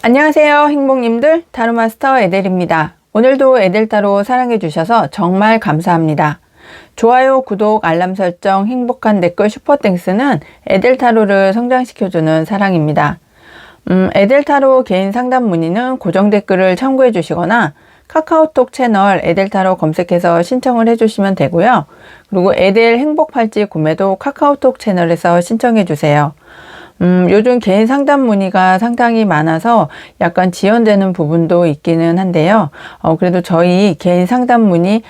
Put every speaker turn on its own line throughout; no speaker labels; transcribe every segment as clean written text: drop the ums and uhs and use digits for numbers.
안녕하세요 행복님들, 타로마스터 에델입니다. 오늘도 에델타로 사랑해주셔서 정말 감사합니다. 좋아요, 구독, 알람 설정, 행복한 댓글, 슈퍼땡스는 에델타로를 성장시켜주는 사랑입니다. 에델타로 개인 상담 문의는 고정 댓글을 참고해 주시거나 카카오톡 채널 에델타로 검색해서 신청을 해주시면 되고요. 그리고 에델 행복팔찌 구매도 카카오톡 채널에서 신청해 주세요. 요즘 개인 상담 문의가 상당히 많아서 약간 지연되는 부분도 있기는 한데요. 그래도 저희 개인 상담 문의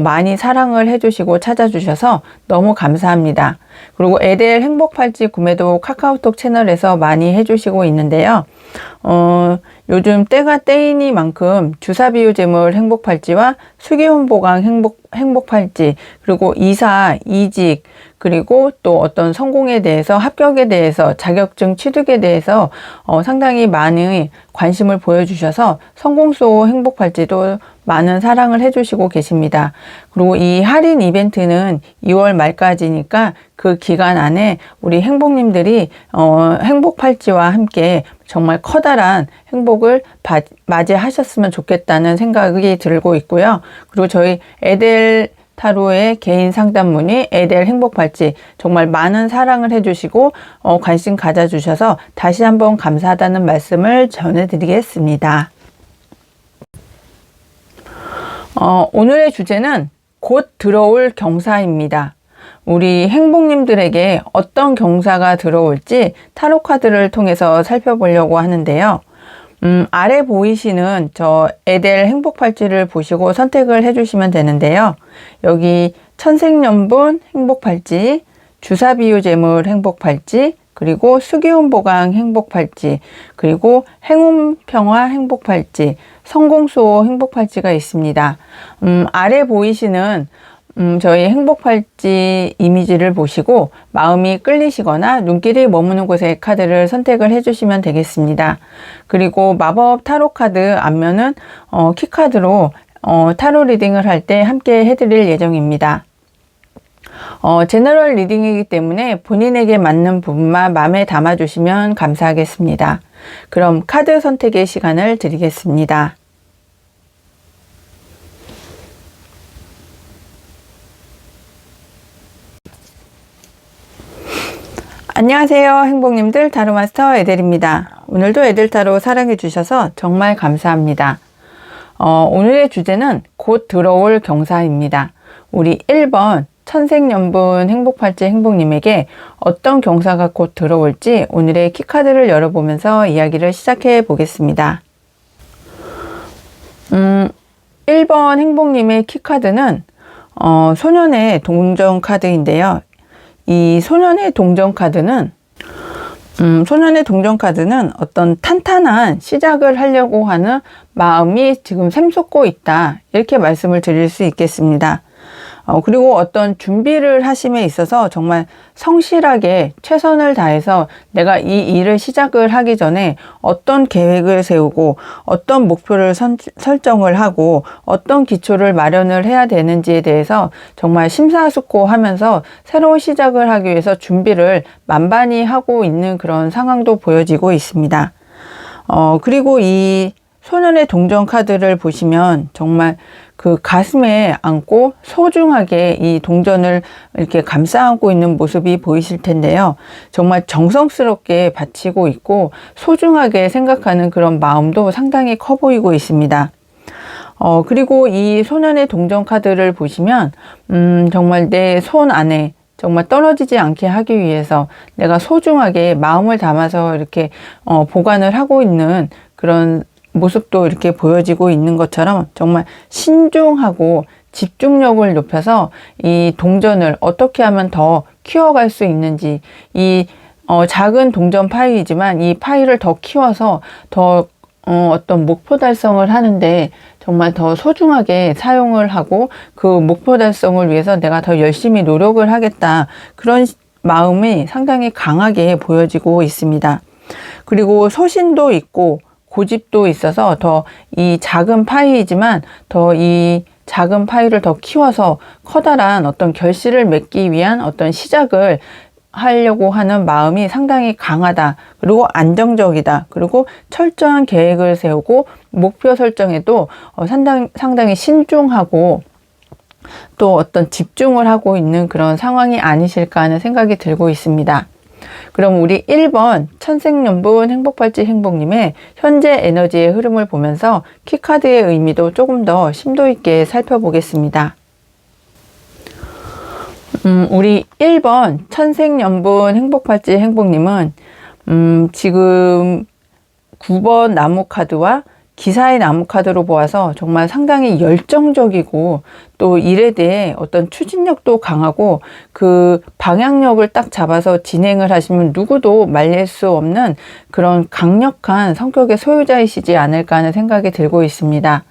많이 사랑을 해주시고 찾아주셔서 너무 감사합니다. 그리고 에델 행복팔찌 구매도 카카오톡 채널에서 많이 해주시고 있는데요. 요즘 때가 때이니만큼 주사비유 재물 행복팔찌와 수기혼보강 행복팔찌, 그리고 이사, 이직, 그리고 또 어떤 성공에 대해서, 합격에 대해서, 자격증 취득에 대해서 상당히 많은 관심을 보여주셔서 성공소 행복팔찌도 많은 사랑을 해주시고 계십니다. 그리고 이 할인 이벤트는 2월 말까지니까 그 기간 안에 우리 행복님들이 행복팔찌와 함께 정말 커다란 행복을 맞이하셨으면 좋겠다는 생각이 들고 있고요. 그리고 저희 에델 타로의 개인 상담 문의 에델 행복팔찌 정말 많은 사랑을 해주시고 관심 가져주셔서 다시 한번 감사하다는 말씀을 전해드리겠습니다. 오늘의 주제는 곧 들어올 경사입니다. 우리 행복님들에게 어떤 경사가 들어올지 타로 카드를 통해서 살펴보려고 하는데요. 아래 보이시는 저 에델 행복팔찌를 보시고 선택을 해주시면 되는데요. 여기 천생연분 행복팔찌, 주사비유 재물 행복팔찌, 그리고 수기운보강 행복팔찌, 그리고 행운평화 행복팔찌, 성공수호 행복팔찌가 있습니다. 아래 보이시는 저희 행복팔찌 이미지를 보시고 마음이 끌리시거나 눈길이 머무는 곳에 카드를 선택을 해주시면 되겠습니다. 그리고 마법 타로 카드 앞면은 키카드로 타로 리딩을 할 때 함께 해드릴 예정입니다. 제너럴 리딩이기 때문에 본인에게 맞는 부분만 마음에 담아주시면 감사하겠습니다. 그럼 카드 선택의 시간을 드리겠습니다. 안녕하세요 행복님들, 타로마스터 에델입니다. 오늘도 에델타로 사랑해 주셔서 정말 감사합니다. 오늘의 주제는 곧 들어올 경사입니다. 우리 1번 천생연분 행복팔찌 행복님에게 어떤 경사가 곧 들어올지 오늘의 키카드를 열어보면서 이야기를 시작해 보겠습니다. 1번 행복님의 키카드는 소년의 동정 카드인데요. 이 소년의 동정 카드는 어떤 탄탄한 시작을 하려고 하는 마음이 지금 샘솟고 있다, 이렇게 말씀을 드릴 수 있겠습니다. 그리고 어떤 준비를 하심에 있어서 정말 성실하게 최선을 다해서 내가 이 일을 시작을 하기 전에 어떤 계획을 세우고 어떤 목표를 설정을 하고 어떤 기초를 마련을 해야 되는지에 대해서 정말 심사숙고하면서 새로운 시작을 하기 위해서 준비를 만반히 하고 있는 그런 상황도 보여지고 있습니다. 그리고 이 소년의 동정 카드를 보시면 정말 그 가슴에 안고 소중하게 이 동전을 이렇게 감싸 안고 있는 모습이 보이실 텐데요. 정말 정성스럽게 바치고 있고 소중하게 생각하는 그런 마음도 상당히 커 보이고 있습니다. 그리고 이 소년의 동정 카드를 보시면 정말 내 손 안에 정말 떨어지지 않게 하기 위해서 내가 소중하게 마음을 담아서 이렇게 보관을 하고 있는 그런 모습도 이렇게 보여지고 있는 것처럼 정말 신중하고 집중력을 높여서 이 동전을 어떻게 하면 더 키워갈 수 있는지, 이 작은 동전 파이이지만 이 파이를 더 키워서 더 어떤 목표 달성을 하는데 정말 더 소중하게 사용을 하고 그 목표 달성을 위해서 내가 더 열심히 노력을 하겠다, 그런 마음이 상당히 강하게 보여지고 있습니다. 그리고 소신도 있고 고집도 있어서 더 이 작은 파이이지만 더 이 작은 파이를 더 키워서 커다란 어떤 결실을 맺기 위한 어떤 시작을 하려고 하는 마음이 상당히 강하다. 그리고 안정적이다. 그리고 철저한 계획을 세우고 목표 설정에도 상당히 신중하고 또 어떤 집중을 하고 있는 그런 상황이 아니실까 하는 생각이 들고 있습니다. 그럼 우리 1번 천생연분 행복발지 행복님의 현재 에너지의 흐름을 보면서 키카드의 의미도 조금 더 심도 있게 살펴보겠습니다. 우리 1번 천생연분 행복발지 행복님은 지금 9번 나무 카드와 기사의 나무 카드로 보아서 정말 상당히 열정적이고 또 일에 대해 어떤 추진력도 강하고 그 방향력을 딱 잡아서 진행을 하시면 누구도 말릴 수 없는 그런 강력한 성격의 소유자이시지 않을까 하는 생각이 들고 있습니다.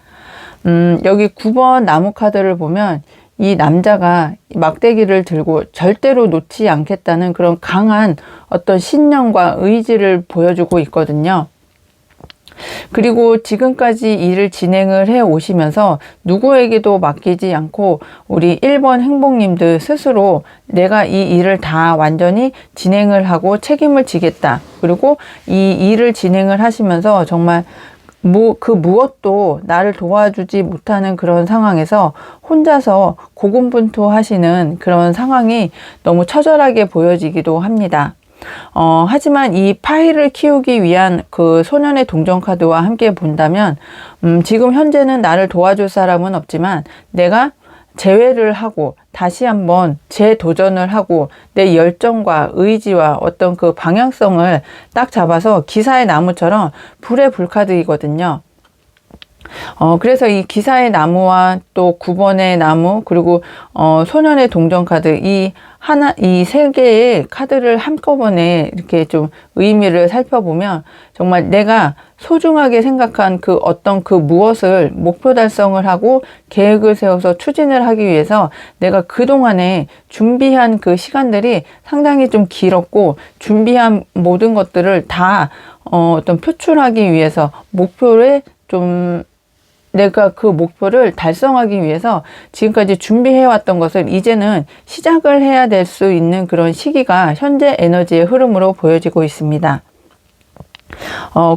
여기 9번 나무 카드를 보면 이 남자가 막대기를 들고 절대로 놓지 않겠다는 그런 강한 어떤 신념과 의지를 보여주고 있거든요. 그리고 지금까지 일을 진행을 해 오시면서 누구에게도 맡기지 않고 우리 1번 행복님들 스스로 내가 이 일을 다 완전히 진행을 하고 책임을 지겠다. 그리고 이 일을 진행을 하시면서 정말 그 무엇도 나를 도와주지 못하는 그런 상황에서 혼자서 고군분투하시는 그런 상황이 너무 처절하게 보여지기도 합니다. 하지만 이 파일을 키우기 위한 그 소년의 동전 카드와 함께 본다면, 지금 현재는 나를 도와줄 사람은 없지만 내가 재회를 하고 다시 한번 재도전을 하고 내 열정과 의지와 어떤 그 방향성을 딱 잡아서 기사의 나무처럼 불의 불카드이거든요. 그래서 이 기사의 나무와 또 9번의 나무 그리고 소년의 동전 카드 이 세 개의 카드를 한꺼번에 이렇게 좀 의미를 살펴보면 정말 내가 소중하게 생각한 그 어떤 그 무엇을 목표 달성을 하고 계획을 세워서 추진을 하기 위해서 내가 그동안에 준비한 그 시간들이 상당히 좀 길었고 준비한 모든 것들을 다 어떤 표출하기 위해서 목표를 좀 내가 그 목표를 달성하기 위해서 지금까지 준비해왔던 것을 이제는 시작을 해야 될 수 있는 그런 시기가 현재 에너지의 흐름으로 보여지고 있습니다.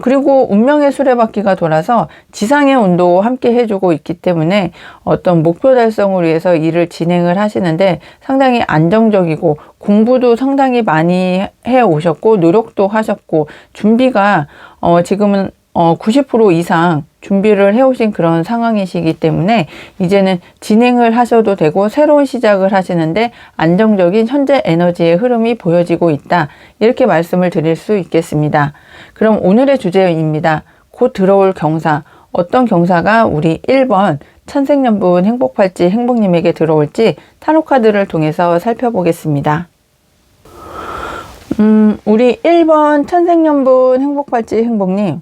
그리고 운명의 수레바퀴가 돌아서 지상의 온도 함께 해주고 있기 때문에 어떤 목표 달성을 위해서 일을 진행을 하시는데 상당히 안정적이고 공부도 상당히 많이 해 오셨고 노력도 하셨고 준비가 지금은 90% 이상 준비를 해오신 그런 상황이시기 때문에 이제는 진행을 하셔도 되고 새로운 시작을 하시는데 안정적인 현재 에너지의 흐름이 보여지고 있다. 이렇게 말씀을 드릴 수 있겠습니다. 그럼 오늘의 주제입니다. 곧 들어올 경사. 어떤 경사가 우리 1번 천생연분 행복팔찌 행복님에게 들어올지 타로카드를 통해서 살펴보겠습니다. 우리 1번 천생연분 행복팔찌 행복님.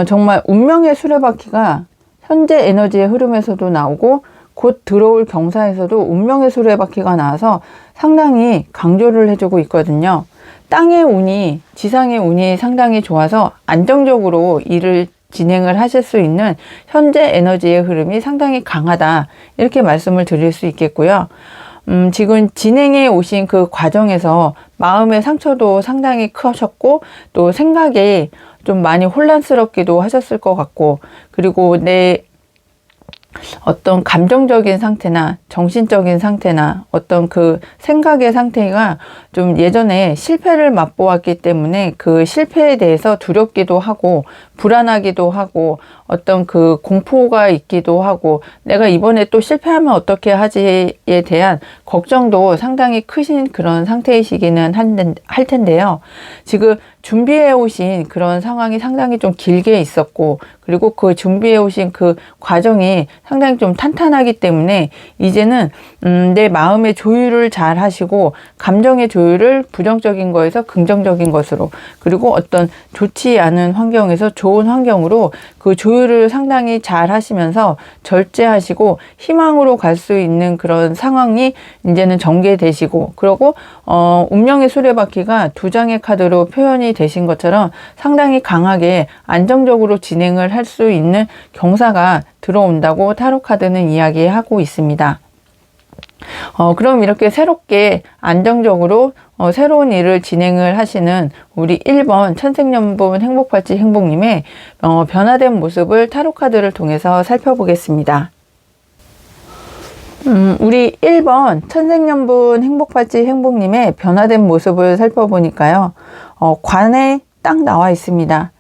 정말 운명의 수레바퀴가 현재 에너지의 흐름에서도 나오고 곧 들어올 경사에서도 운명의 수레바퀴가 나와서 상당히 강조를 해주고 있거든요. 땅의 운이, 지상의 운이 상당히 좋아서 안정적으로 일을 진행을 하실 수 있는 현재 에너지의 흐름이 상당히 강하다. 이렇게 말씀을 드릴 수 있겠고요. 지금 진행해 오신 그 과정에서 마음의 상처도 상당히 크셨고 또 생각에 좀 많이 혼란스럽기도 하셨을 것 같고 그리고 내 어떤 감정적인 상태나 정신적인 상태나 어떤 그 생각의 상태가 좀 예전에 실패를 맛보았기 때문에 그 실패에 대해서 두렵기도 하고 불안하기도 하고 어떤 그 공포가 있기도 하고 내가 이번에 또 실패하면 어떻게 하지에 대한 걱정도 상당히 크신 그런 상태이시기는 할 텐데요. 지금 준비해 오신 그런 상황이 상당히 좀 길게 있었고 그리고 그 준비해 오신 그 과정이 상당히 좀 탄탄하기 때문에 이제는 내 마음의 조율을 잘 하시고 감정의 조율을 부정적인 거에서 긍정적인 것으로 그리고 어떤 좋지 않은 환경에서 좋은 환경으로 그 조율을 상당히 잘 하시면서 절제하시고 희망으로 갈 수 있는 그런 상황이 이제는 전개되시고 그리고 운명의 수레바퀴가 두 장의 카드로 표현이 되신 것처럼 상당히 강하게 안정적으로 진행을 할 수 있는 경사가 들어온다고 타로카드는 이야기하고 있습니다. 그럼 이렇게 새롭게 안정적으로 새로운 일을 진행을 하시는 우리 1번 천생연분 행복팔찌 행복님의 변화된 모습을 타로카드를 통해서 살펴보겠습니다. 우리 1번 천생연분 행복팔찌 행복님의 변화된 모습을 살펴보니까요. 관에 딱 나와 있습니다.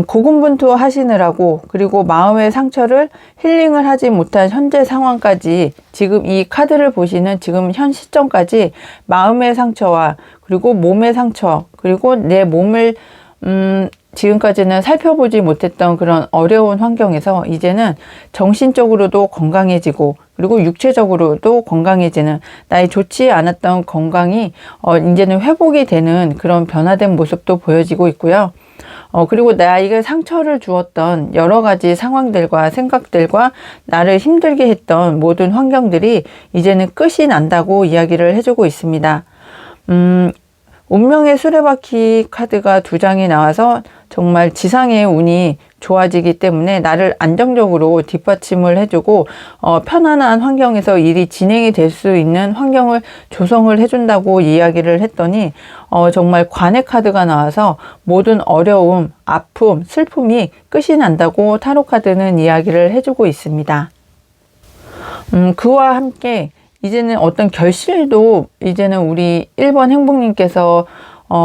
고군분투 하시느라고, 그리고 마음의 상처를 힐링을 하지 못한 현재 상황까지, 지금 이 카드를 보시는 지금 현 시점까지 마음의 상처와 그리고 몸의 상처, 그리고 내 몸을 지금까지는 살펴보지 못했던 그런 어려운 환경에서 이제는 정신적으로도 건강해지고, 그리고 육체적으로도 건강해지는, 나의 좋지 않았던 건강이 이제는 회복이 되는 그런 변화된 모습도 보여지고 있고요. 그리고 나에게 상처를 주었던 여러 가지 상황들과 생각들과 나를 힘들게 했던 모든 환경들이 이제는 끝이 난다고 이야기를 해주고 있습니다. 운명의 수레바퀴 카드가 2장이 나와서 정말 지상의 운이 좋아지기 때문에 나를 안정적으로 뒷받침을 해주고 편안한 환경에서 일이 진행이 될 수 있는 환경을 조성을 해준다고 이야기를 했더니 정말 관의 카드가 나와서 모든 어려움, 아픔, 슬픔이 끝이 난다고 타로카드는 이야기를 해주고 있습니다. 그와 함께 이제는 어떤 결실도 이제는 우리 1번 행복님께서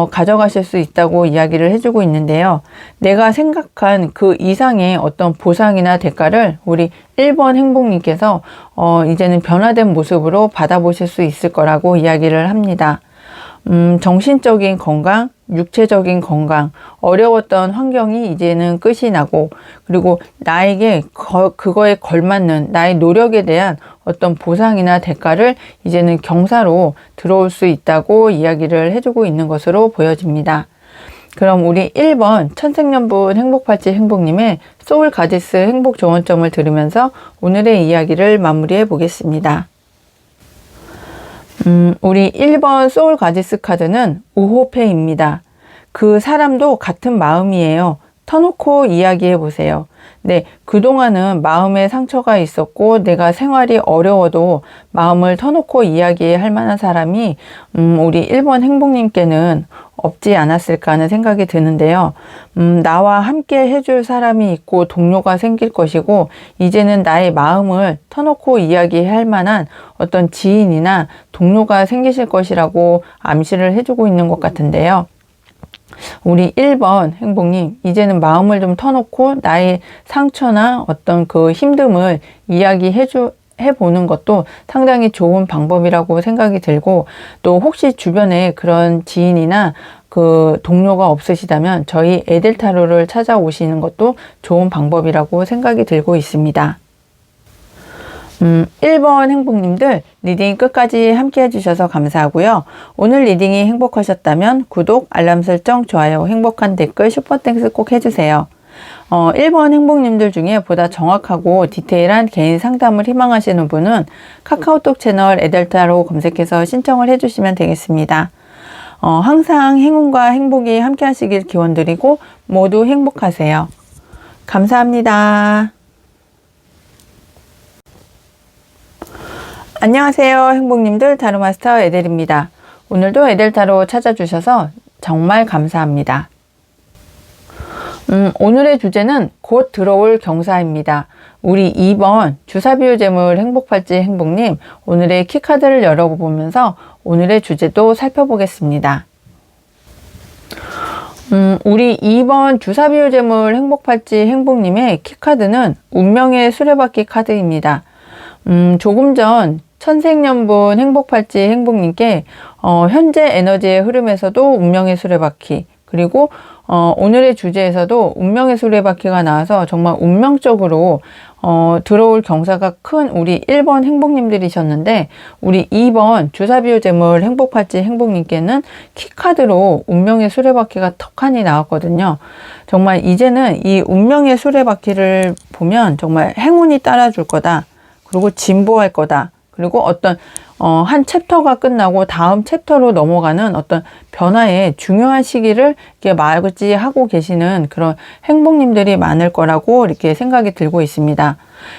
가져가실 수 있다고 이야기를 해주고 있는데요. 내가 생각한 그 이상의 어떤 보상이나 대가를 우리 1번 행복님께서 이제는 변화된 모습으로 받아보실 수 있을 거라고 이야기를 합니다. 정신적인 건강, 육체적인 건강, 어려웠던 환경이 이제는 끝이 나고, 그리고 나에게 그거에 걸맞는 나의 노력에 대한 어떤 보상이나 대가를 이제는 경사로 들어올 수 있다고 이야기를 해주고 있는 것으로 보여집니다. 그럼 우리 1번 천생연분 행복팔찌 행복님의 소울 가디스 행복 조언점을 들으면서 오늘의 이야기를 마무리해 보겠습니다. 우리 1번 소울 가디스 카드는 우호패입니다. 그 사람도 같은 마음이에요. 터놓고 이야기해 보세요. 네, 그동안은 마음에 상처가 있었고 내가 생활이 어려워도 마음을 터놓고 이야기할 만한 사람이 우리 1번 행복님께는 없지 않았을까 하는 생각이 드는데요. 나와 함께 해줄 사람이 있고 동료가 생길 것이고, 이제는 나의 마음을 터놓고 이야기할 만한 어떤 지인이나 동료가 생기실 것이라고 암시를 해주고 있는 것 같은데요. 우리 1번 행복님, 이제는 마음을 좀 터놓고 나의 상처나 어떤 그 힘듦을 해보는 것도 상당히 좋은 방법이라고 생각이 들고, 또 혹시 주변에 그런 지인이나 그 동료가 없으시다면 저희 에델타로를 찾아오시는 것도 좋은 방법이라고 생각이 들고 있습니다. 1번 행복님들, 리딩 끝까지 함께 해주셔서 감사하고요. 오늘 리딩이 행복하셨다면 구독, 알람 설정, 좋아요, 행복한 댓글, 슈퍼땡스 꼭 해주세요. 1번 행복님들 중에 보다 정확하고 디테일한 개인 상담을 희망하시는 분은 카카오톡 채널 에델타로 검색해서 신청을 해주시면 되겠습니다. 항상 행운과 행복이 함께 하시길 기원드리고 모두 행복하세요. 감사합니다. 안녕하세요, 행복님들. 타로마스터 에델입니다. 오늘도 에델타로 찾아주셔서 정말 감사합니다. 오늘의 주제는 곧 들어올 경사입니다. 우리 2번 주사비유재물 행복팔찌 행복님, 오늘의 키카드를 열어보면서 오늘의 주제도 살펴보겠습니다. 우리 2번 주사비유재물 행복팔찌 행복님의 키카드는 운명의 수레바퀴 카드입니다. 조금 전 천생연분 행복팔찌 행복님께 현재 에너지의 흐름에서도 운명의 수레바퀴, 그리고 오늘의 주제에서도 운명의 수레바퀴가 나와서 정말 운명적으로 들어올 경사가 큰 우리 1번 행복님들이셨는데, 우리 2번 주사비유재물 행복팔찌 행복님께는 키카드로 운명의 수레바퀴가 턱하니 나왔거든요. 정말 이제는 이 운명의 수레바퀴를 보면 정말 행운이 따라줄 거다, 그리고 진보할 거다, 그리고 어떤 한 챕터가 끝나고 다음 챕터로 넘어가는 어떤 변화의 중요한 시기를 이렇게 맞이하고 계시는 그런 행복님들이 많을 거라고 이렇게 생각이 들고 있습니다.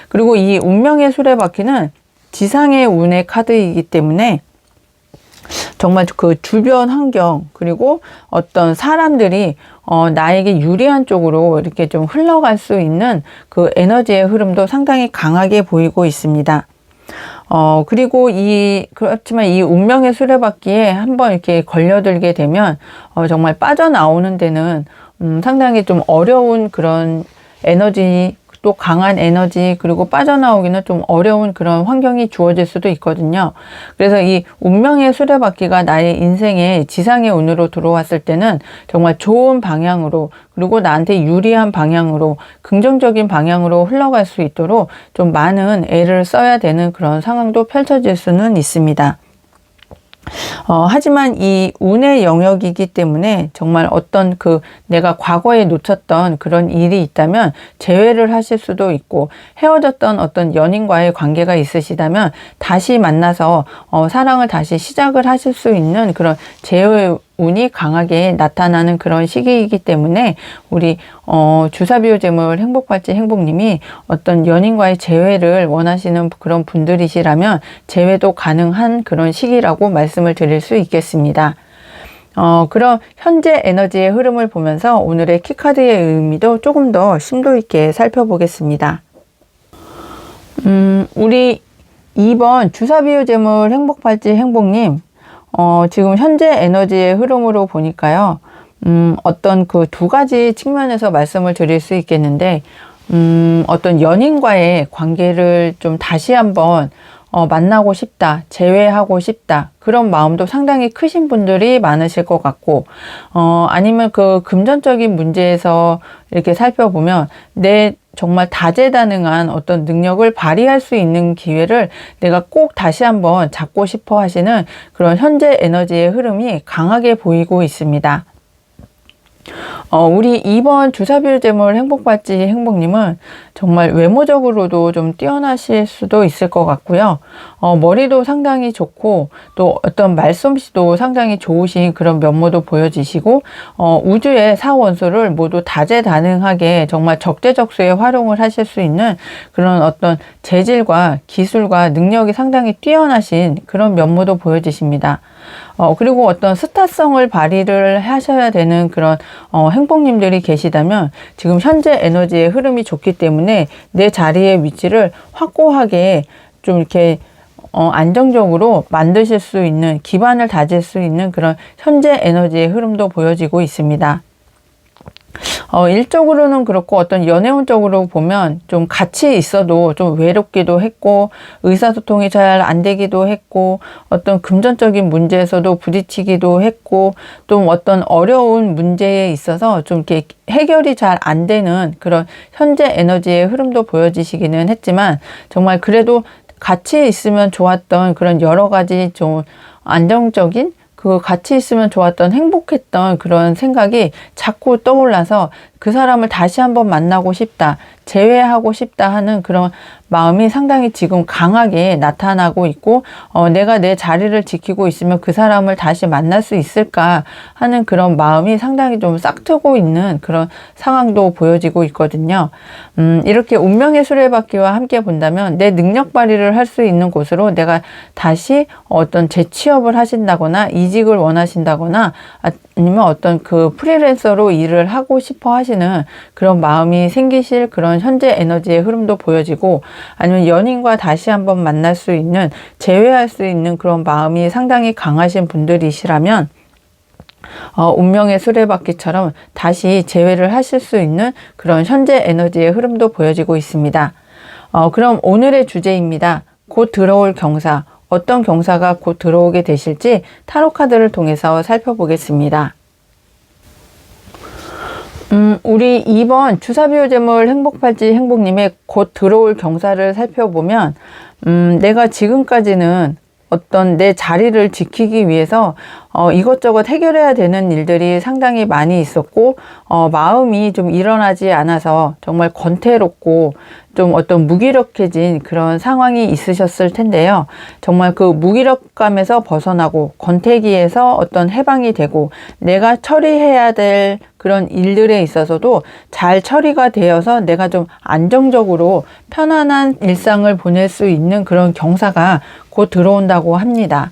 그리고 이 운명의 수레바퀴는 지상의 운의 카드이기 때문에 정말 그 주변 환경 그리고 어떤 사람들이 나에게 유리한 쪽으로 이렇게 좀 흘러갈 수 있는 그 에너지의 흐름도 상당히 강하게 보이고 있습니다. 그리고 그렇지만 이 운명의 수레바퀴에 한번 이렇게 걸려들게 되면 정말 빠져나오는 데는 상당히 좀 어려운 그런 에너지, 또 강한 에너지, 그리고 빠져나오기는 좀 어려운 그런 환경이 주어질 수도 있거든요. 그래서 이 운명의 수레바퀴가 나의 인생에 지상의 운으로 들어왔을 때는 정말 좋은 방향으로, 그리고 나한테 유리한 방향으로, 긍정적인 방향으로 흘러갈 수 있도록 좀 많은 애를 써야 되는 그런 상황도 펼쳐질 수는 있습니다. 하지만 이 운의 영역이기 때문에 정말 어떤 내가 과거에 놓쳤던 그런 일이 있다면 재회를 하실 수도 있고, 헤어졌던 어떤 연인과의 관계가 있으시다면 다시 만나서 사랑을 다시 시작을 하실 수 있는 그런 재회 운이 강하게 나타나는 그런 시기이기 때문에 우리 주사비호재물 행복발지 행복님이 어떤 연인과의 재회를 원하시는 그런 분들이시라면 재회도 가능한 그런 시기라고 말씀을 드릴 수 있겠습니다. 그럼 현재 에너지의 흐름을 보면서 오늘의 키카드의 의미도 조금 더 심도 있게 살펴보겠습니다. 우리 2번 주사비호재물 행복발지 행복님, 지금 현재 에너지의 흐름으로 보니까요, 어떤 그 두 가지 측면에서 말씀을 드릴 수 있겠는데, 어떤 연인과의 관계를 좀 다시 한번 만나고 싶다, 재회하고 싶다, 그런 마음도 상당히 크신 분들이 많으실 것 같고, 아니면 그 금전적인 문제에서 이렇게 살펴보면 내 정말 다재다능한 어떤 능력을 발휘할 수 있는 기회를 내가 꼭 다시 한번 잡고 싶어 하시는 그런 현재 에너지의 흐름이 강하게 보이고 있습니다. 우리 2번 주사비호재물 행복발지 행복님은 정말 외모적으로도 좀 뛰어나실 수도 있을 것 같고요. 머리도 상당히 좋고, 또 어떤 말솜씨도 상당히 좋으신 그런 면모도 보여지시고, 우주의 사원소를 모두 다재다능하게 정말 적재적소에 활용을 하실 수 있는 그런 어떤 재질과 기술과 능력이 상당히 뛰어나신 그런 면모도 보여지십니다. 그리고 어떤 스타성을 발휘를 하셔야 되는 그런 행복님들이 계시다면 지금 현재 에너지의 흐름이 좋기 때문에 내 자리의 위치를 확고하게 좀 이렇게 안정적으로 만드실 수 있는, 기반을 다질 수 있는 그런 현재 에너지의 흐름도 보여지고 있습니다. 일적으로는 그렇고, 어떤 연애운적으로 보면 좀 같이 있어도 좀 외롭기도 했고, 의사소통이 잘 안 되기도 했고, 어떤 금전적인 문제에서도 부딪히기도 했고, 좀 어떤 어려운 문제에 있어서 좀 이렇게 해결이 잘 안 되는 그런 현재 에너지의 흐름도 보여지시기는 했지만, 정말 그래도 같이 있으면 좋았던 그런 여러 가지 좀 안정적인, 같이 있으면 좋았던, 행복했던 그런 생각이 자꾸 떠올라서 그 사람을 다시 한번 만나고 싶다, 재회하고 싶다 하는 그런 마음이 상당히 지금 강하게 나타나고 있고, 내가 내 자리를 지키고 있으면 그 사람을 다시 만날 수 있을까 하는 그런 마음이 상당히 좀 싹트고 있는 그런 상황도 보여지고 있거든요. 이렇게 운명의 수레바퀴와 함께 본다면 내 능력 발휘를 할 수 있는 곳으로 내가 다시 어떤 재취업을 하신다거나 이직을 원하신다거나, 아니면 어떤 그 프리랜서로 일을 하고 싶어 하시는 그런 마음이 생기실 그런 현재 에너지의 흐름도 보여지고, 아니면 연인과 다시 한번 만날 수 있는, 재회할 수 있는 그런 마음이 상당히 강하신 분들이시라면 운명의 수레바퀴처럼 다시 재회를 하실 수 있는 그런 현재 에너지의 흐름도 보여지고 있습니다. 그럼 오늘의 주제입니다. 곧 들어올 경사, 어떤 경사가 곧 들어오게 되실지 타로 카드를 통해서 살펴보겠습니다. 우리 2번 주사비호재물 행복발지 행복님의 곧 들어올 경사를 살펴보면, 내가 지금까지는 어떤 내 자리를 지키기 위해서 이것저것 해결해야 되는 일들이 상당히 많이 있었고, 마음이 좀 일어나지 않아서 정말 권태롭고 좀 어떤 무기력해진 그런 상황이 있으셨을 텐데요. 정말 그 무기력감에서 벗어나고 권태기에서 어떤 해방이 되고 내가 처리해야 될 그런 일들에 있어서도 잘 처리가 되어서 내가 좀 안정적으로 편안한 일상을 보낼 수 있는 그런 경사가 곧 들어온다고 합니다.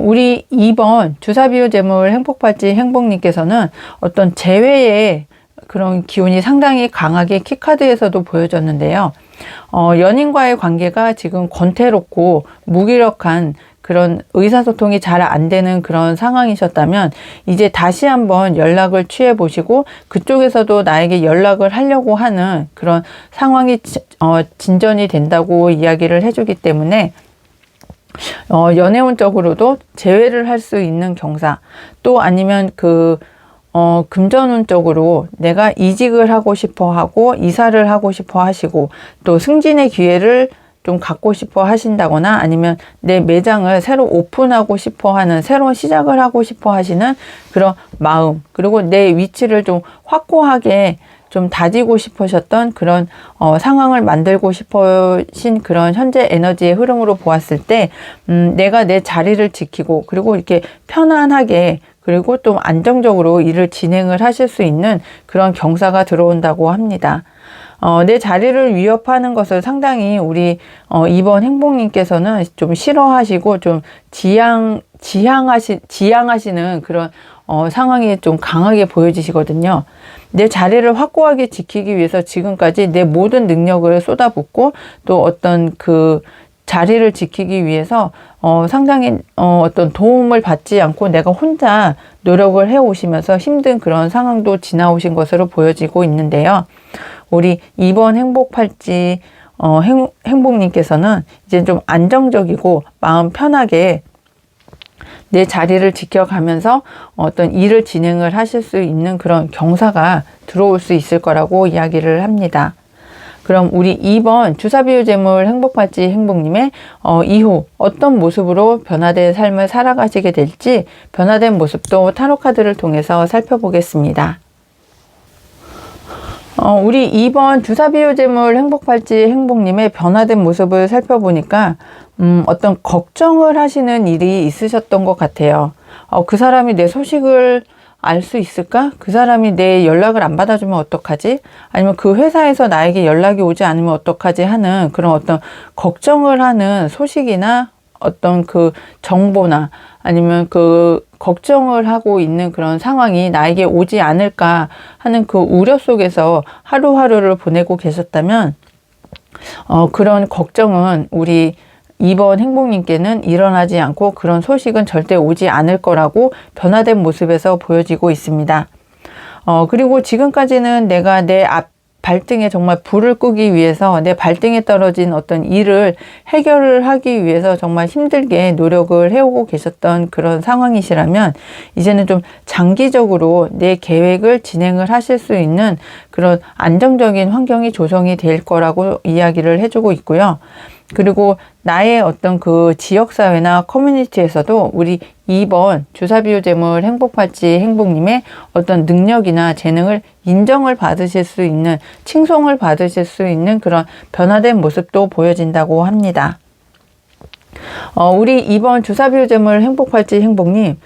우리 2번 주사비유재물 행복발지 행복님께서는 어떤 재회의 그런 기운이 상당히 강하게 키카드에서도 보여졌는데요. 연인과의 관계가 지금 권태롭고 무기력한 그런 의사소통이 잘 안 되는 그런 상황이셨다면 이제 다시 한번 연락을 취해 보시고 그쪽에서도 나에게 연락을 하려고 하는 그런 상황이 진전이 된다고 이야기를 해주기 때문에 연애운적으로도 재회를 할 수 있는 경사, 또 아니면 금전운적으로 내가 이직을 하고 싶어 하고 이사를 하고 싶어 하시고 또 승진의 기회를 좀 갖고 싶어 하신다거나 아니면 내 매장을 새로 오픈하고 싶어 하는 새로운 시작을 하고 싶어 하시는 그런 마음, 그리고 내 위치를 좀 확고하게 좀 다지고 싶으셨던 그런 상황을 만들고 싶으신 그런 현재 에너지의 흐름으로 보았을 때 내가 내 자리를 지키고 그리고 이렇게 편안하게 그리고 또 안정적으로 일을 진행을 하실 수 있는 그런 경사가 들어온다고 합니다. 내 자리를 위협하는 것을 상당히 우리 2번 행복님께서는 좀 싫어하시고 좀 지향하시는 그런 상황이 좀 강하게 보여지시거든요. 내 자리를 확고하게 지키기 위해서 지금까지 내 모든 능력을 쏟아붓고 또 어떤 자리를 지키기 위해서 상당히 어떤 도움을 받지 않고 내가 혼자 노력을 해오시면서 힘든 그런 상황도 지나오신 것으로 보여지고 있는데요. 우리 2번 행복팔찌 행복님께서는 이제 좀 안정적이고 마음 편하게 내 자리를 지켜가면서 어떤 일을 진행을 하실 수 있는 그런 경사가 들어올 수 있을 거라고 이야기를 합니다. 그럼 우리 2번 주사비유재물 행복팔찌 행복님의 이후 어떤 모습으로 변화된 삶을 살아가시게 될지 변화된 모습도 타로카드를 통해서 살펴보겠습니다. 우리 2번 주사비유재물 행복팔찌 행복님의 변화된 모습을 살펴보니까 어떤 걱정을 하시는 일이 있으셨던 것 같아요. 그 사람이 내 소식을 알 수 있을까? 그 사람이 내 연락을 안 받아주면 어떡하지? 아니면 그 회사에서 나에게 연락이 오지 않으면 어떡하지? 하는 그런 어떤 걱정을 하는 소식이나 어떤 정보나 아니면 걱정을 하고 있는 그런 상황이 나에게 오지 않을까 하는 우려 속에서 하루하루를 보내고 계셨다면 그런 걱정은 우리 2번 행복님께는 일어나지 않고 그런 소식은 절대 오지 않을 거라고 변화된 모습에서 보여지고 있습니다. 그리고 지금까지는 내가 내 발등에 정말 불을 끄기 위해서 내 발등에 떨어진 어떤 일을 해결을 하기 위해서 정말 힘들게 노력을 해오고 계셨던 그런 상황이시라면 이제는 좀 장기적으로 내 계획을 진행을 하실 수 있는 그런 안정적인 환경이 조성이 될 거라고 이야기를 해주고 있고요. 그리고 나의 어떤 지역사회나 커뮤니티에서도 우리 2번 주사비유재물 행복팔찌 행복님의 어떤 능력이나 재능을 인정을 받으실 수 있는, 칭송을 받으실 수 있는 그런 변화된 모습도 보여진다고 합니다. 우리 2번 주사비유재물 행복팔찌 행복님,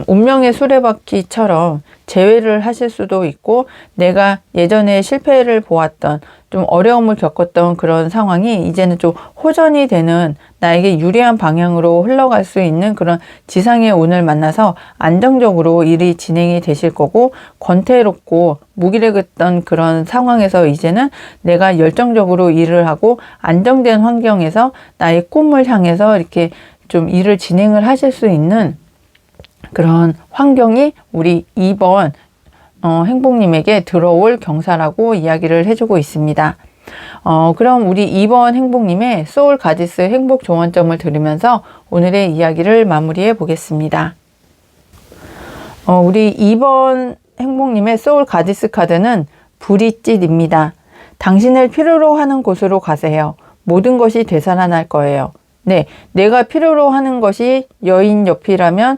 운명의 수레바퀴처럼 재회를 하실 수도 있고 내가 예전에 실패를 보았던 좀 어려움을 겪었던 그런 상황이 이제는 좀 호전이 되는 나에게 유리한 방향으로 흘러갈 수 있는 그런 지상의 운을 만나서 안정적으로 일이 진행이 되실 거고 권태롭고 무기력했던 그런 상황에서 이제는 내가 열정적으로 일을 하고 안정된 환경에서 나의 꿈을 향해서 이렇게 좀 일을 진행을 하실 수 있는 그런 환경이 우리 2번 행복님에게 들어올 경사라고 이야기를 해주고 있습니다. 그럼 우리 2번 행복님의 소울 가디스 행복 조언점을 들으면서 오늘의 이야기를 마무리해 보겠습니다. 우리 2번 행복님의 소울 가디스 카드는 불이짓입니다. 당신을 필요로 하는 곳으로 가세요. 모든 것이 되살아날 거예요. 네, 내가 필요로 하는 것이 여인 옆이라면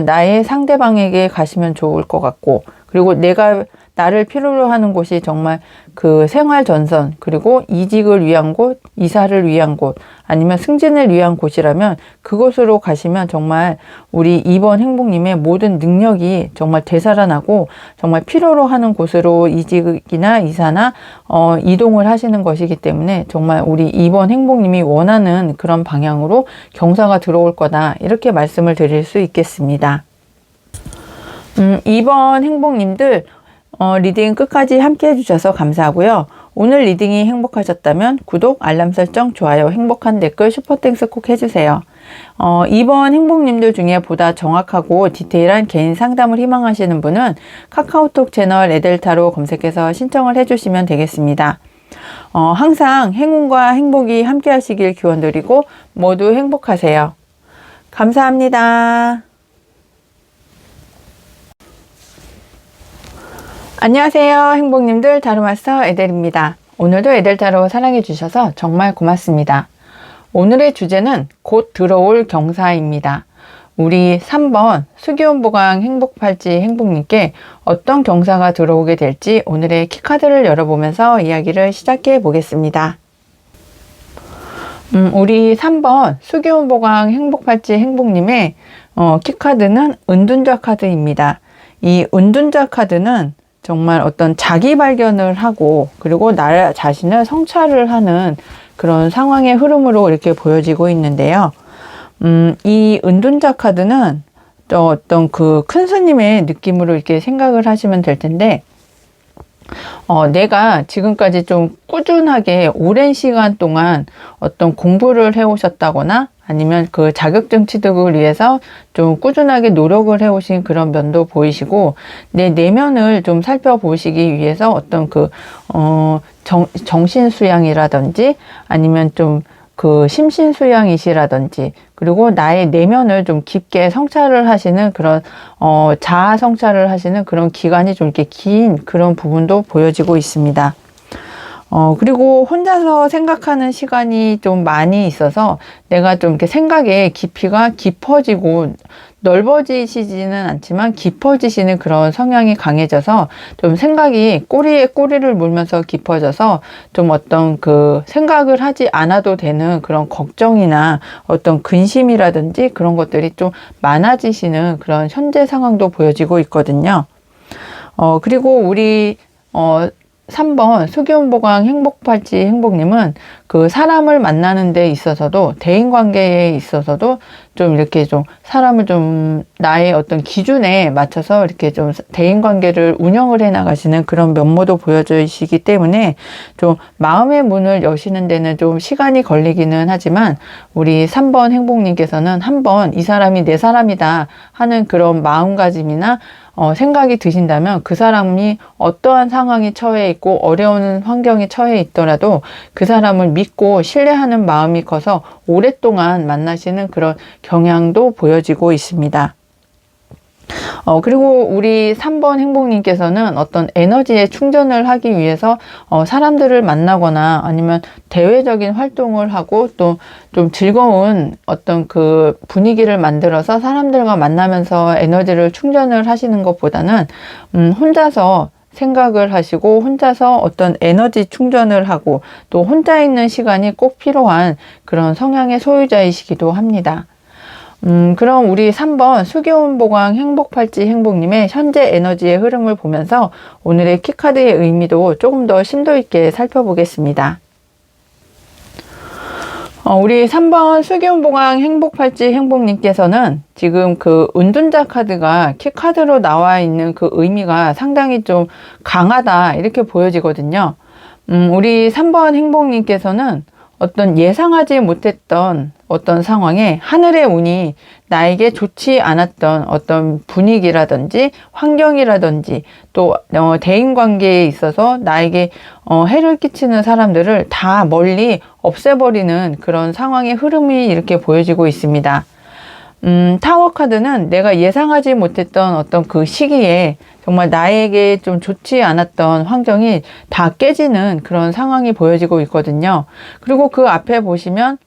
나의 상대방에게 가시면 좋을 것 같고, 그리고 내가 나를 필요로 하는 곳이 정말 그 생활 전선, 그리고 이직을 위한 곳, 이사를 위한 곳, 아니면 승진을 위한 곳이라면 그곳으로 가시면 정말 우리 2번 행복님의 모든 능력이 정말 되살아나고 정말 필요로 하는 곳으로 이직이나 이사나 이동을 하시는 것이기 때문에 정말 우리 2번 행복님이 원하는 그런 방향으로 경사가 들어올 거다, 이렇게 말씀을 드릴 수 있겠습니다. 2번 행복님들 리딩 끝까지 함께 해주셔서 감사하고요. 오늘 리딩이 행복하셨다면 구독, 알람 설정, 좋아요, 행복한 댓글, 슈퍼땡스 꼭 해주세요. 2번 행복님들 중에 보다 정확하고 디테일한 개인 상담을 희망하시는 분은 카카오톡 채널 에델타로 검색해서 신청을 해주시면 되겠습니다. 항상 행운과 행복이 함께 하시길 기원드리고 모두 행복하세요. 감사합니다. 안녕하세요, 행복님들. 타로마스터 에델입니다. 오늘도 에델타로 사랑해 주셔서 정말 고맙습니다. 오늘의 주제는 곧 들어올 경사입니다. 우리 3번 수기온보강 행복팔찌 행복님께 어떤 경사가 들어오게 될지 오늘의 키카드를 열어보면서 이야기를 시작해 보겠습니다. 우리 3번 수기온보강 행복팔찌 행복님의 키카드는 은둔자 카드입니다. 이 은둔자 카드는 정말 어떤 자기 발견을 하고 그리고 나 자신을 성찰을 하는 그런 상황의 흐름으로 이렇게 보여지고 있는데요. 이 은둔자 카드는 어떤 그 큰 스님의 느낌으로 이렇게 생각을 하시면 될 텐데, 내가 지금까지 좀 꾸준하게 오랜 시간 동안 어떤 공부를 해오셨다거나 아니면 그 자격증 취득을 위해서 좀 꾸준하게 노력을 해오신 그런 면도 보이시고, 내 내면을 좀 살펴보시기 위해서 어떤 그, 정신 수양이라든지 아니면 좀 그 심신 수양이시라든지, 그리고 나의 내면을 좀 깊게 성찰을 하시는 그런, 자아 성찰을 하시는 그런 기간이 좀 이렇게 긴 그런 부분도 보여지고 있습니다. 그리고 혼자서 생각하는 시간이 좀 많이 있어서 내가 좀 이렇게 생각의 깊이가 깊어지고 넓어지시지는 않지만 깊어지시는 그런 성향이 강해져서 좀 생각이 꼬리에 꼬리를 물면서 깊어져서 좀 어떤 그 생각을 하지 않아도 되는 그런 걱정이나 어떤 근심이라든지 그런 것들이 좀 많아지시는 그런 현재 상황도 보여지고 있거든요. 그리고 우리 3번 수기온보강 행복팔찌 행복님은 그 사람을 만나는 데 있어서도, 대인관계에 있어서도 좀 이렇게 좀 사람을 좀 나의 어떤 기준에 맞춰서 이렇게 좀 대인관계를 운영을 해 나가시는 그런 면모도 보여주시기 때문에 좀 마음의 문을 여시는 데는 좀 시간이 걸리기는 하지만 우리 3번 행복님께서는 한번 이 사람이 내 사람이다 하는 그런 마음가짐이나 생각이 드신다면 그 사람이 어떠한 상황에 처해 있고 어려운 환경에 처해 있더라도 그 사람을 믿고 신뢰하는 마음이 커서 오랫동안 만나시는 그런 경향도 보여지고 있습니다. 그리고 우리 3번 행복님께서는 어떤 에너지의 충전을 하기 위해서 사람들을 만나거나 아니면 대외적인 활동을 하고 또 좀 즐거운 어떤 그 분위기를 만들어서 사람들과 만나면서 에너지를 충전을 하시는 것보다는 혼자서 생각을 하시고 혼자서 어떤 에너지 충전을 하고 또 혼자 있는 시간이 꼭 필요한 그런 성향의 소유자이시기도 합니다. 그럼 우리 3번 수기온보강 행복팔찌 행복님의 현재 에너지의 흐름을 보면서 오늘의 키카드의 의미도 조금 더 심도 있게 살펴보겠습니다. 우리 3번 수기온보강 행복팔찌 행복님께서는 지금 그 은둔자 카드가 키카드로 나와 있는 그 의미가 상당히 좀 강하다, 이렇게 보여지거든요. 우리 3번 행복님께서는 어떤 예상하지 못했던 어떤 상황에 하늘의 운이 나에게 좋지 않았던 어떤 분위기라든지 환경이라든지 또 대인관계에 있어서 나에게 해를 끼치는 사람들을 다 멀리 없애버리는 그런 상황의 흐름이 이렇게 보여지고 있습니다. 타워 카드는 내가 예상하지 못했던 어떤 그 시기에 정말 나에게 좀 좋지 않았던 환경이 다 깨지는 그런 상황이 보여지고 있거든요. 그리고 그 앞에 보시면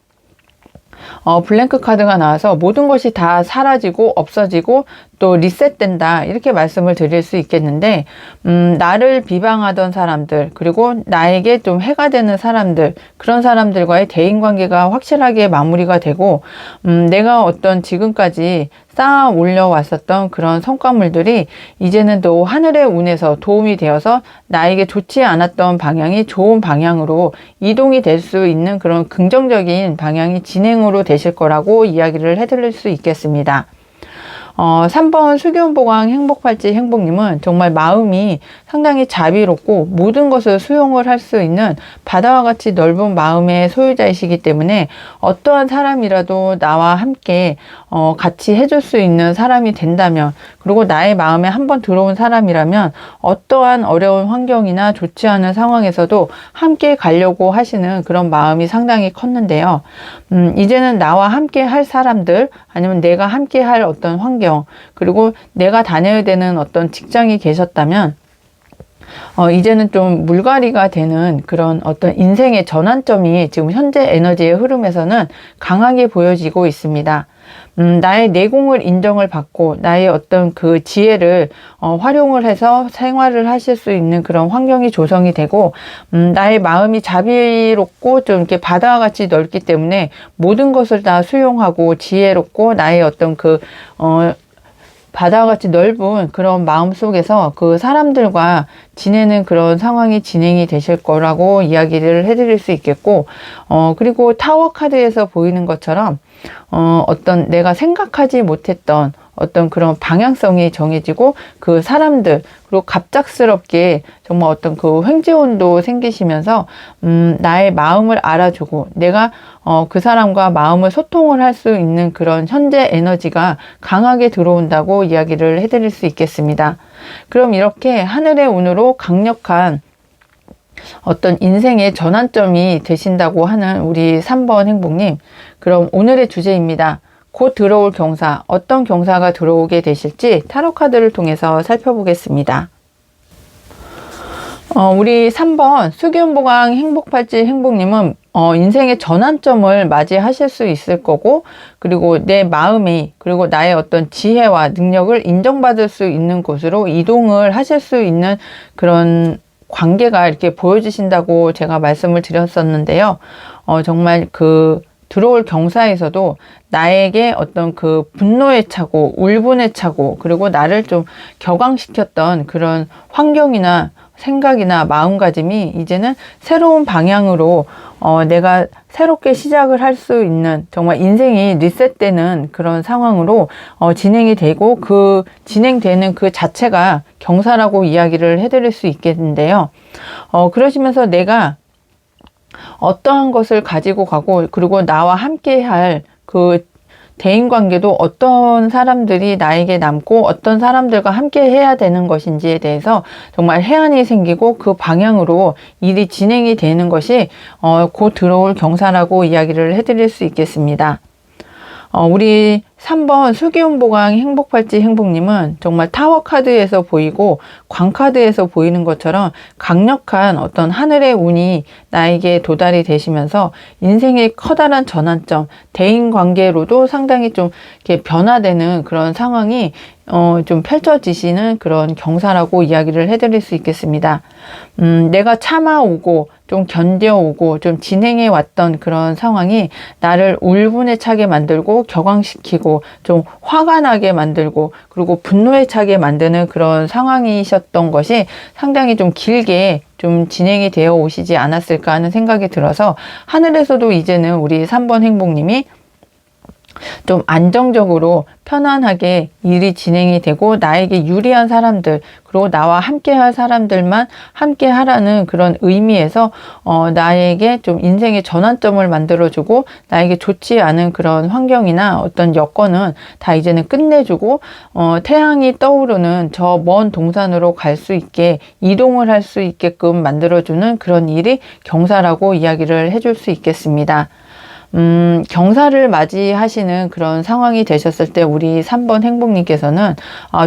블랭크 카드가 나와서 모든 것이 다 사라지고 없어지고 또 리셋된다 이렇게 말씀을 드릴 수 있겠는데, 나를 비방하던 사람들, 그리고 나에게 좀 해가 되는 사람들, 그런 사람들과의 대인관계가 확실하게 마무리가 되고, 내가 어떤 지금까지 쌓아 올려왔었던 그런 성과물들이 이제는 또 하늘의 운에서 도움이 되어서 나에게 좋지 않았던 방향이 좋은 방향으로 이동이 될 수 있는 그런 긍정적인 방향이 진행으로 되실 거라고 이야기를 해드릴 수 있겠습니다. 3번 수기운보강 행복팔찌 행복님은 정말 마음이 상당히 자비롭고 모든 것을 수용을 할 수 있는 바다와 같이 넓은 마음의 소유자이시기 때문에 어떠한 사람이라도 나와 함께 같이 해줄 수 있는 사람이 된다면, 그리고 나의 마음에 한번 들어온 사람이라면 어떠한 어려운 환경이나 좋지 않은 상황에서도 함께 가려고 하시는 그런 마음이 상당히 컸는데요. 이제는 나와 함께 할 사람들, 아니면 내가 함께 할 어떤 환경, 그리고 내가 다녀야 되는 어떤 직장이 계셨다면 이제는 좀 물갈이가 되는 그런 어떤 인생의 전환점이 지금 현재 에너지의 흐름에서는 강하게 보여지고 있습니다. 나의 내공을 인정을 받고 나의 어떤 그 지혜를 활용을 해서 생활을 하실 수 있는 그런 환경이 조성이 되고, 나의 마음이 자비롭고 좀 이렇게 바다와 같이 넓기 때문에 모든 것을 다 수용하고 지혜롭고 나의 어떤 그 바다와 같이 넓은 그런 마음 속에서 그 사람들과 지내는 그런 상황이 진행이 되실 거라고 이야기를 해드릴 수 있겠고, 그리고 타워 카드에서 보이는 것처럼 어떤 내가 생각하지 못했던 어떤 그런 방향성이 정해지고, 그 사람들, 그리고 갑작스럽게 정말 어떤 그 횡재운도 생기시면서 나의 마음을 알아주고 내가 그 사람과 마음을 소통을 할 수 있는 그런 현재 에너지가 강하게 들어온다고 이야기를 해드릴 수 있겠습니다. 그럼 이렇게 하늘의 운으로 강력한 어떤 인생의 전환점이 되신다고 하는 우리 3번 행복님, 그럼 오늘의 주제입니다. 곧 들어올 경사, 어떤 경사가 들어오게 되실지 타로 카드를 통해서 살펴보겠습니다. 우리 3번 수기운보강 행복팔찌 행복님은 인생의 전환점을 맞이하실 수 있을 거고, 그리고 내 마음이, 그리고 나의 어떤 지혜와 능력을 인정받을 수 있는 곳으로 이동을 하실 수 있는 그런 관계가 이렇게 보여지신다고 제가 말씀을 드렸었는데요. 정말 그 들어올 경사에서도 나에게 어떤 그 분노에 차고 울분에 차고, 그리고 나를 좀 격앙시켰던 그런 환경이나 생각이나 마음가짐이 이제는 새로운 방향으로 내가 새롭게 시작을 할 수 있는, 정말 인생이 리셋되는 그런 상황으로 진행이 되고, 그 진행되는 그 자체가 경사라고 이야기를 해드릴 수 있겠는데요. 그러시면서 내가 어떠한 것을 가지고 가고, 그리고 나와 함께 할 그 대인관계도 어떤 사람들이 나에게 남고 어떤 사람들과 함께 해야 되는 것인지에 대해서 정말 해안이 생기고 그 방향으로 일이 진행이 되는 것이 곧 들어올 경사라고 이야기를 해드릴 수 있겠습니다. 우리 3번 수기운보강 행복팔찌 행복님은 정말 타워 카드에서 보이고 광 카드에서 보이는 것처럼 강력한 어떤 하늘의 운이 나에게 도달이 되시면서 인생의 커다란 전환점, 대인관계로도 상당히 좀 이렇게 변화되는 그런 상황이 좀 펼쳐지시는 그런 경사라고 이야기를 해드릴 수 있겠습니다. 내가 참아오고 좀 견뎌오고 좀 진행해 왔던 그런 상황이 나를 울분에 차게 만들고 격앙시키고 좀 화가 나게 만들고, 그리고 분노에 차게 만드는 그런 상황이셨던 것이 상당히 좀 길게 좀 진행이 되어 오시지 않았을까 하는 생각이 들어서, 하늘에서도 이제는 우리 3번 행복님이 좀 안정적으로 편안하게 일이 진행이 되고 나에게 유리한 사람들, 그리고 나와 함께 할 사람들만 함께 하라는 그런 의미에서 나에게 좀 인생의 전환점을 만들어주고 나에게 좋지 않은 그런 환경이나 어떤 여건은 다 이제는 끝내주고 태양이 떠오르는 저 먼 동산으로 갈 수 있게 이동을 할 수 있게끔 만들어주는 그런 일이 경사라고 이야기를 해줄 수 있겠습니다. 경사를 맞이하시는 그런 상황이 되셨을 때 우리 3번 행복님께서는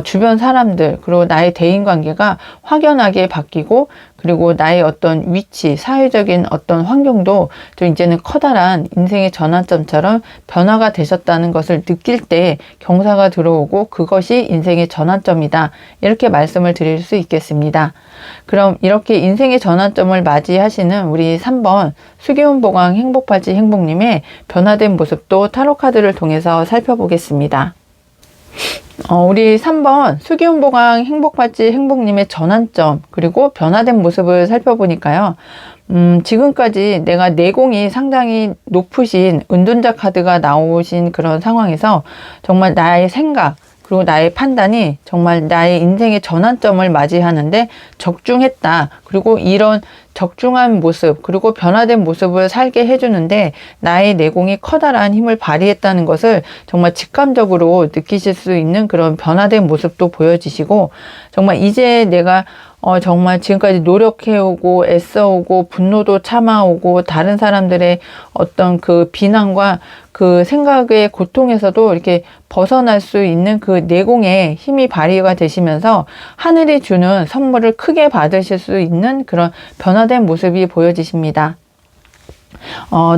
주변 사람들 그리고 나의 대인관계가 확연하게 바뀌고 그리고 나의 어떤 위치, 사회적인 어떤 환경도 좀 이제는 커다란 인생의 전환점처럼 변화가 되셨다는 것을 느낄 때 경사가 들어오고 그것이 인생의 전환점이다. 이렇게 말씀을 드릴 수 있겠습니다. 그럼 이렇게 인생의 전환점을 맞이하시는 우리 3번 수기운보강 행복팔찌 행복님의 변화된 모습도 타로카드를 통해서 살펴보겠습니다. 우리 3번 수기운보강 행복팔찌 행복님의 전환점 그리고 변화된 모습을 살펴보니까요. 지금까지 내가 내공이 상당히 높으신 은둔자 카드가 나오신 그런 상황에서 정말 나의 생각 그리고 나의 판단이 정말 나의 인생의 전환점을 맞이하는데 적중했다. 그리고 이런 적중한 모습 그리고 변화된 모습을 살게 해주는데 나의 내공이 커다란 힘을 발휘했다는 것을 정말 직감적으로 느끼실 수 있는 그런 변화된 모습도 보여지시고 정말 이제 내가 정말 지금까지 노력해오고 애써오고 분노도 참아오고 다른 사람들의 어떤 그 비난과 그 생각의 고통에서도 이렇게 벗어날 수 있는 그 내공의 힘이 발휘가 되시면서 하늘이 주는 선물을 크게 받으실 수 있는 그런 변화된 모습이 보여지십니다.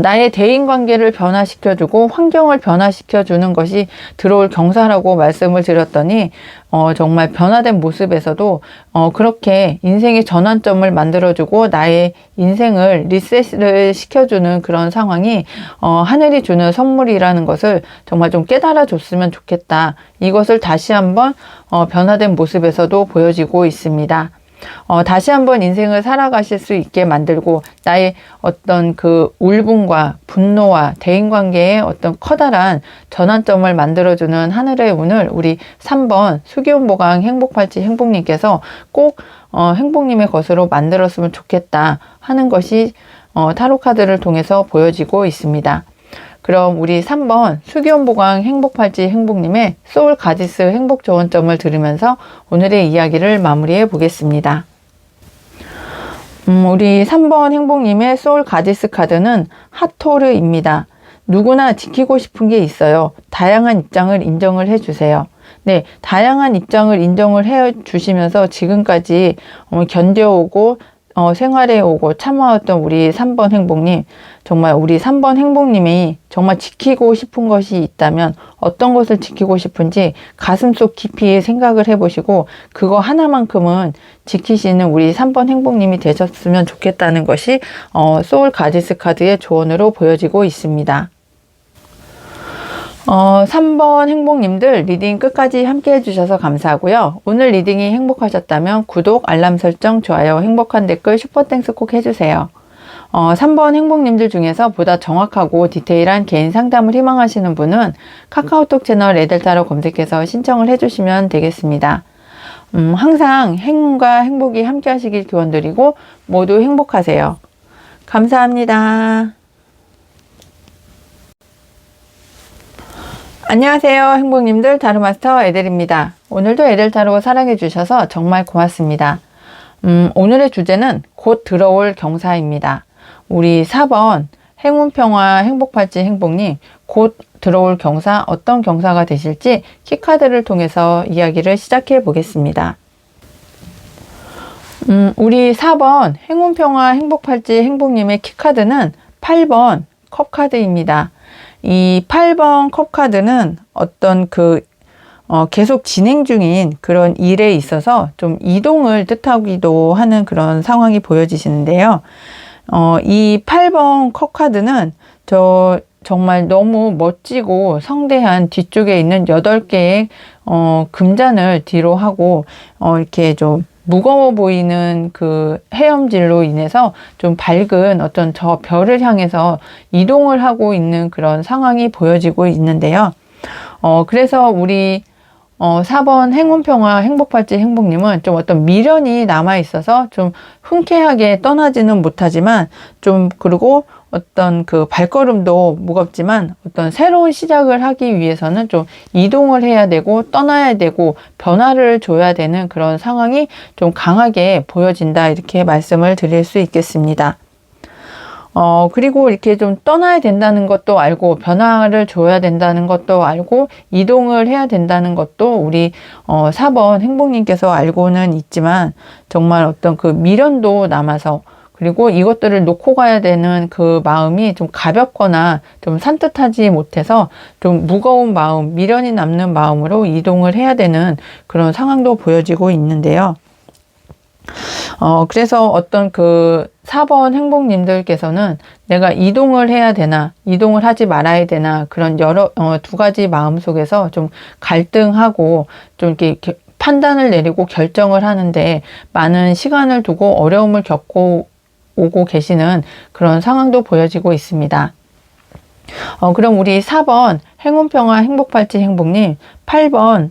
나의 대인관계를 변화시켜주고 환경을 변화시켜주는 것이 들어올 경사라고 말씀을 드렸더니 정말 변화된 모습에서도 그렇게 인생의 전환점을 만들어주고 나의 인생을 리셋을 시켜주는 그런 상황이 하늘이 주는 선물이라는 것을 정말 좀 깨달아 줬으면 좋겠다. 이것을 다시 한번 변화된 모습에서도 보여지고 있습니다. 다시 한번 인생을 살아가실 수 있게 만들고 나의 어떤 그 울분과 분노와 대인관계의 어떤 커다란 전환점을 만들어주는 하늘의 운을 우리 3번 수기운보강 행복팔찌 행복님께서 꼭 행복님의 것으로 만들었으면 좋겠다 하는 것이 타로카드를 통해서 보여지고 있습니다. 그럼 우리 3번 수기운보강 행복팔찌 행복님의 소울 가디스 행복 조언점을 들으면서 오늘의 이야기를 마무리해 보겠습니다. 우리 3번 행복님의 소울 가디스 카드는 하토르입니다. 누구나 지키고 싶은 게 있어요. 다양한 입장을 인정을 해주세요. 네, 다양한 입장을 인정을 해 주시면서 지금까지 견뎌오고 생활해오고 참아왔던 우리 3번 행복님, 정말 우리 3번 행복님이 정말 지키고 싶은 것이 있다면 어떤 것을 지키고 싶은지 가슴속 깊이 생각을 해보시고 그거 하나만큼은 지키시는 우리 3번 행복님이 되셨으면 좋겠다는 것이 소울 가디스 카드의 조언으로 보여지고 있습니다. 3번 행복님들 리딩 끝까지 함께 해주셔서 감사하고요. 오늘 리딩이 행복하셨다면 구독, 알람 설정, 좋아요, 행복한 댓글, 슈퍼땡스 꼭 해주세요. 3번 행복님들 중에서 보다 정확하고 디테일한 개인 상담을 희망하시는 분은 카카오톡 채널 에델타로 검색해서 신청을 해주시면 되겠습니다. 항상 행운과 행복이 함께 하시길 기원드리고 모두 행복하세요. 감사합니다. 안녕하세요 행복님들, 타로마스터 에델입니다. 오늘도 에델타로 사랑해 주셔서 정말 고맙습니다. 오늘의 주제는 곧 들어올 경사입니다. 우리 4번 행운평화 행복팔찌 행복님, 곧 들어올 경사 어떤 경사가 되실지 키카드를 통해서 이야기를 시작해 보겠습니다. 우리 4번 행운평화 행복팔찌 행복님의 키카드는 8번 컵카드입니다. 이 8번 컵카드는 어떤 계속 진행 중인 그런 일에 있어서 좀 이동을 뜻하기도 하는 그런 상황이 보여지시는데요. 이 8번 컵카드는 정말 너무 멋지고 성대한 뒤쪽에 있는 8개의 금잔을 뒤로 하고 이렇게 좀 무거워 보이는 그 헤엄질로 인해서 좀 밝은 어떤 저 별을 향해서 이동을 하고 있는 그런 상황이 보여지고 있는데요. 그래서 우리 4번 행운평화 행복팔찌 행복님은 좀 어떤 미련이 남아 있어서 좀 흔쾌하게 떠나지는 못하지만 그리고 어떤 그 발걸음도 무겁지만 어떤 새로운 시작을 하기 위해서는 좀 이동을 해야 되고 떠나야 되고 변화를 줘야 되는 그런 상황이 좀 강하게 보여진다, 이렇게 말씀을 드릴 수 있겠습니다. 그리고 이렇게 좀 떠나야 된다는 것도 알고, 변화를 줘야 된다는 것도 알고, 이동을 해야 된다는 것도 우리 4번 행복님께서 알고는 있지만, 정말 어떤 그 미련도 남아서, 그리고 이것들을 놓고 가야 되는 그 마음이 좀 가볍거나 좀 산뜻하지 못해서 좀 무거운 마음, 미련이 남는 마음으로 이동을 해야 되는 그런 상황도 보여지고 있는데요. 그래서 어떤 그 4번 행복님들께서는 내가 이동을 해야 되나, 이동을 하지 말아야 되나, 그런 두 가지 마음 속에서 좀 갈등하고 좀 이렇게 판단을 내리고 결정을 하는데 많은 시간을 두고 어려움을 겪고 오고 계시는 그런 상황도 보여지고 있습니다. 그럼 우리 4번 행운평화 행복팔찌 행복님, 8번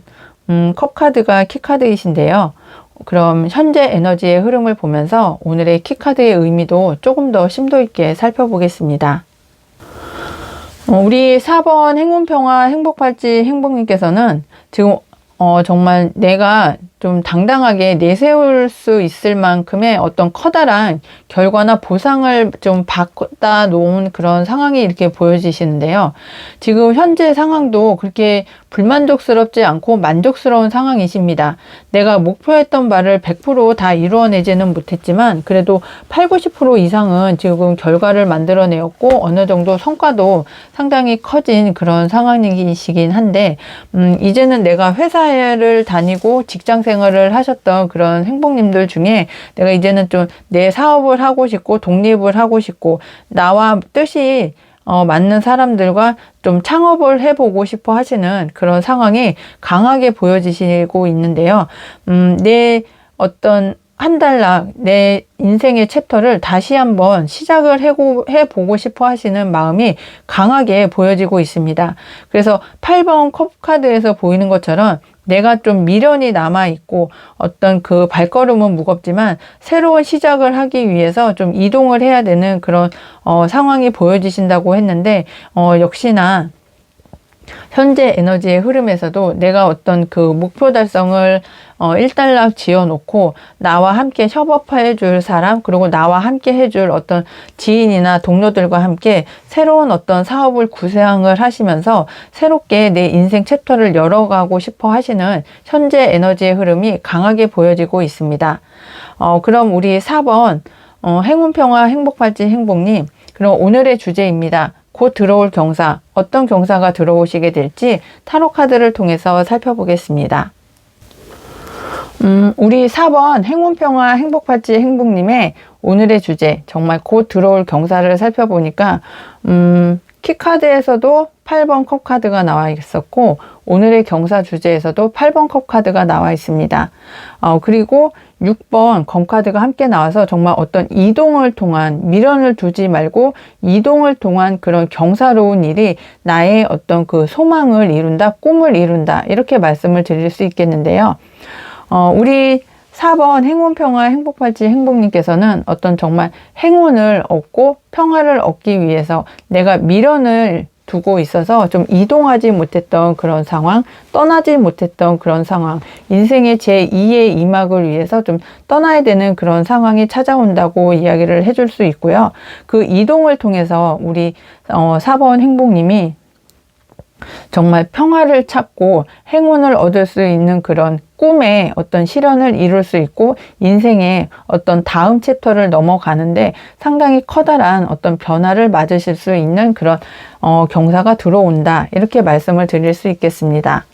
컵카드가 키카드이신데요. 그럼 현재 에너지의 흐름을 보면서 오늘의 키카드의 의미도 조금 더 심도 있게 살펴보겠습니다. 우리 4번 행운평화 행복팔찌 행복님께서는 지금 정말 내가 좀 당당하게 내세울 수 있을 만큼의 어떤 커다란 결과나 보상을 좀 받다 놓은 그런 상황이 이렇게 보여지시는데요. 지금 현재 상황도 그렇게 불만족스럽지 않고 만족스러운 상황이십니다. 내가 목표했던 바를 100% 다 이루어내지는 못했지만 그래도 8, 90% 이상은 지금 결과를 만들어내었고 어느 정도 성과도 상당히 커진 그런 상황이시긴 한데 이제는 내가 회사를 다니고 직장 생활을 하셨던 그런 행복님들 중에 내가 이제는 좀 내 사업을 하고 싶고 독립을 하고 싶고 나와 뜻이 맞는 사람들과 좀 창업을 해보고 싶어 하시는 그런 상황이 강하게 보여지시고 있는데요. 내 어떤 한 달락 내 인생의 챕터를 다시 한번 시작을 해보고 싶어 하시는 마음이 강하게 보여지고 있습니다. 그래서 8번 컵카드에서 보이는 것처럼 내가 좀 미련이 남아있고 어떤 그 발걸음은 무겁지만 새로운 시작을 하기 위해서 좀 이동을 해야 되는 그런 상황이 보여지신다고 했는데 역시나 현재 에너지의 흐름에서도 내가 어떤 그 목표 달성을 일단락 지어놓고 나와 함께 협업해 줄 사람 그리고 나와 함께 해줄 어떤 지인이나 동료들과 함께 새로운 어떤 사업을 구상을 하시면서 새롭게 내 인생 챕터를 열어가고 싶어 하시는 현재 에너지의 흐름이 강하게 보여지고 있습니다. 그럼 우리 4번 행운평화 행복팔찌 행복님, 그럼 오늘의 주제입니다. 곧 들어올 경사, 어떤 경사가 들어오시게 될지 타로 카드를 통해서 살펴보겠습니다. 우리 4번 행운평화 행복팔찌 행복님의 오늘의 주제, 정말 곧 들어올 경사를 살펴보니까 키카드에서도 8번 컵카드가 나와 있었고 오늘의 경사 주제에서도 8번 컵카드가 나와 있습니다. 그리고 6번 검카드가 함께 나와서 정말 어떤 이동을 통한 미련을 두지 말고 이동을 통한 그런 경사로운 일이 나의 어떤 그 소망을 이룬다, 꿈을 이룬다 이렇게 말씀을 드릴 수 있겠는데요. 우리 4번 행운평화 행복팔찌 행복님께서는 어떤 정말 행운을 얻고 평화를 얻기 위해서 내가 미련을 두고 있어서 좀 이동하지 못했던 그런 상황, 떠나지 못했던 그런 상황, 인생의 제2의 이막을 위해서 좀 떠나야 되는 그런 상황이 찾아온다고 이야기를 해줄 수 있고요. 그 이동을 통해서 우리 4번 행복님이 정말 평화를 찾고 행운을 얻을 수 있는 그런 꿈의 어떤 실현을 이룰 수 있고 인생의 어떤 다음 챕터를 넘어가는데 상당히 커다란 어떤 변화를 맞으실 수 있는 그런 경사가 들어온다 이렇게 말씀을 드릴 수 있겠습니다.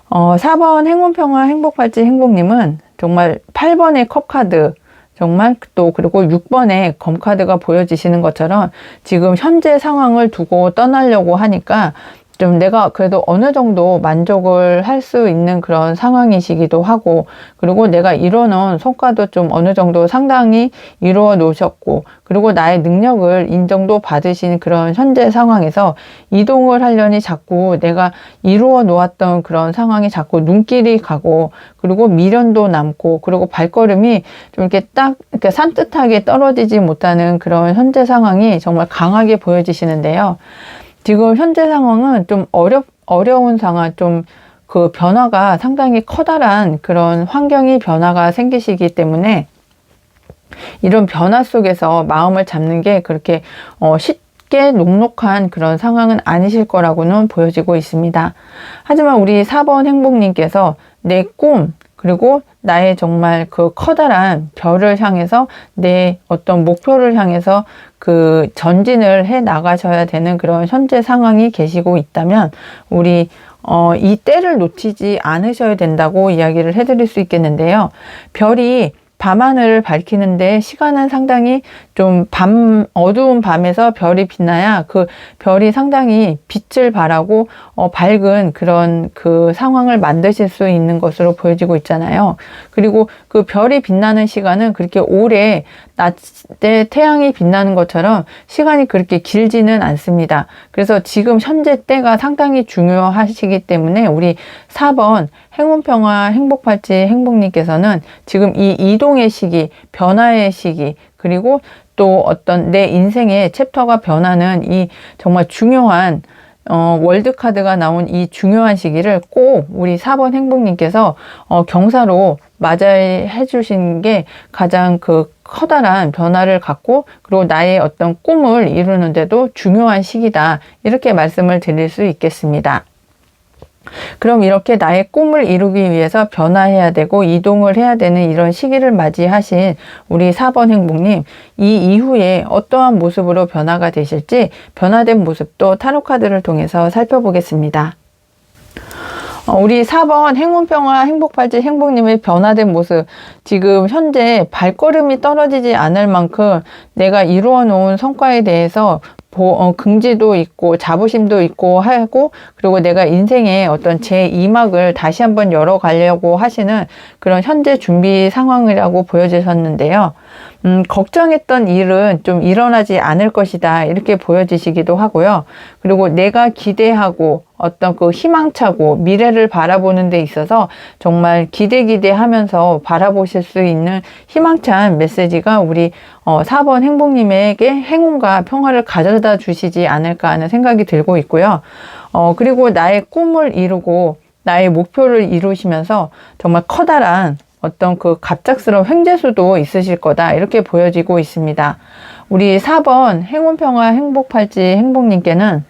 4번 행운평화 행복팔찌 행복님은 정말 8번의 컵카드 정말 또 그리고 6번의 검카드가 보여지시는 것처럼 지금 현재 상황을 두고 떠나려고 하니까 좀 내가 그래도 어느 정도 만족을 할 수 있는 그런 상황이시기도 하고 그리고 내가 이뤄놓은 성과도 좀 어느 정도 상당히 이루어 놓으셨고 그리고 나의 능력을 인정도 받으신 그런 현재 상황에서 이동을 하려니 자꾸 내가 이루어 놓았던 그런 상황이 자꾸 눈길이 가고 그리고 미련도 남고 그리고 발걸음이 좀 이렇게 딱 이렇게 산뜻하게 떨어지지 못하는 그런 현재 상황이 정말 강하게 보여지시는데요. 지금 현재 상황은 좀 어려운 상황, 좀 그 변화가 상당히 커다란 그런 환경이 변화가 생기시기 때문에 이런 변화 속에서 마음을 잡는 게 그렇게 쉽게 녹록한 그런 상황은 아니실 거라고는 보여지고 있습니다. 하지만 우리 4번 행복님께서 내 꿈, 그리고 나의 정말 그 커다란 별을 향해서 내 어떤 목표를 향해서 그 전진을 해 나가셔야 되는 그런 현재 상황이 계시고 있다면 우리 이 때를 놓치지 않으셔야 된다고 이야기를 해드릴 수 있겠는데요. 별이 밤하늘을 밝히는데 시간은 상당히 좀 어두운 밤에서 별이 빛나야 그 별이 상당히 빛을 발하고 밝은 그런 그 상황을 만드실 수 있는 것으로 보여지고 있잖아요. 그리고 그 별이 빛나는 시간은 그렇게 오래 낮에 태양이 빛나는 것처럼 시간이 그렇게 길지는 않습니다. 그래서 지금 현재 때가 상당히 중요하시기 때문에 우리 4번 행운평화 행복팔찌 행복님께서는 지금 이 이동의 시기, 변화의 시기, 그리고 또 어떤 내 인생의 챕터가 변하는 이 정말 중요한 월드카드가 나온 이 중요한 시기를 꼭 우리 4번 행복님께서 경사로 맞이해 주신 게 가장 그 커다란 변화를 갖고 그리고 나의 어떤 꿈을 이루는데도 중요한 시기다. 이렇게 말씀을 드릴 수 있겠습니다. 그럼 이렇게 나의 꿈을 이루기 위해서 변화해야 되고 이동을 해야 되는 이런 시기를 맞이하신 우리 4번 행복님, 이 이후에 어떠한 모습으로 변화가 되실지 변화된 모습도 타로카드를 통해서 살펴보겠습니다. 우리 4번 행운평화 행복팔찌 행복님의 변화된 모습, 지금 현재 발걸음이 떨어지지 않을 만큼 내가 이루어 놓은 성과에 대해서 긍지도 있고 자부심도 있고 하고, 그리고 내가 인생의 어떤 제2막을 다시 한번 열어가려고 하시는 그런 현재 준비 상황이라고 보여지셨는데요. 걱정했던 일은 좀 일어나지 않을 것이다, 이렇게 보여지시기도 하고요. 그리고 내가 기대하고 어떤 그 희망차고 미래를 바라보는 데 있어서 정말 기대하면서 바라보실 수 있는 희망찬 메시지가 우리 4번 행복님에게 행운과 평화를 가져다 주시지 않을까 하는 생각이 들고 있고요. 그리고 나의 꿈을 이루고 나의 목표를 이루시면서 정말 커다란 어떤 그 갑작스러운 횡재수도 있으실 거다, 이렇게 보여지고 있습니다. 우리 4번 행운평화 행복팔찌 행복님께는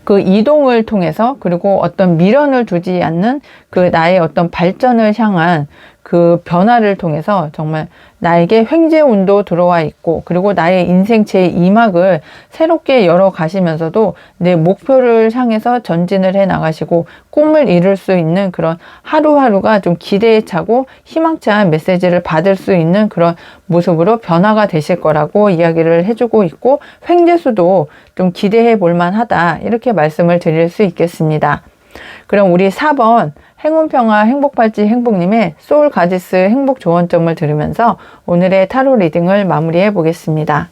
그 이동을 통해서, 그리고 어떤 미련을 두지 않는 그 나의 어떤 발전을 향한 그 변화를 통해서 정말 나에게 횡재운도 들어와 있고, 그리고 나의 인생 제2막을 새롭게 열어가시면서도 내 목표를 향해서 전진을 해 나가시고 꿈을 이룰 수 있는 그런 하루하루가 좀 기대에 차고 희망찬 메시지를 받을 수 있는 그런 모습으로 변화가 되실 거라고 이야기를 해주고 있고, 횡재수도 좀 기대해 볼 만하다, 이렇게 말씀을 드릴 수 있겠습니다. 그럼 우리 4번 행운평화 행복팔찌 행복님의 소울가지스 행복조언점을 들으면서 오늘의 타로 리딩을 마무리해 보겠습니다.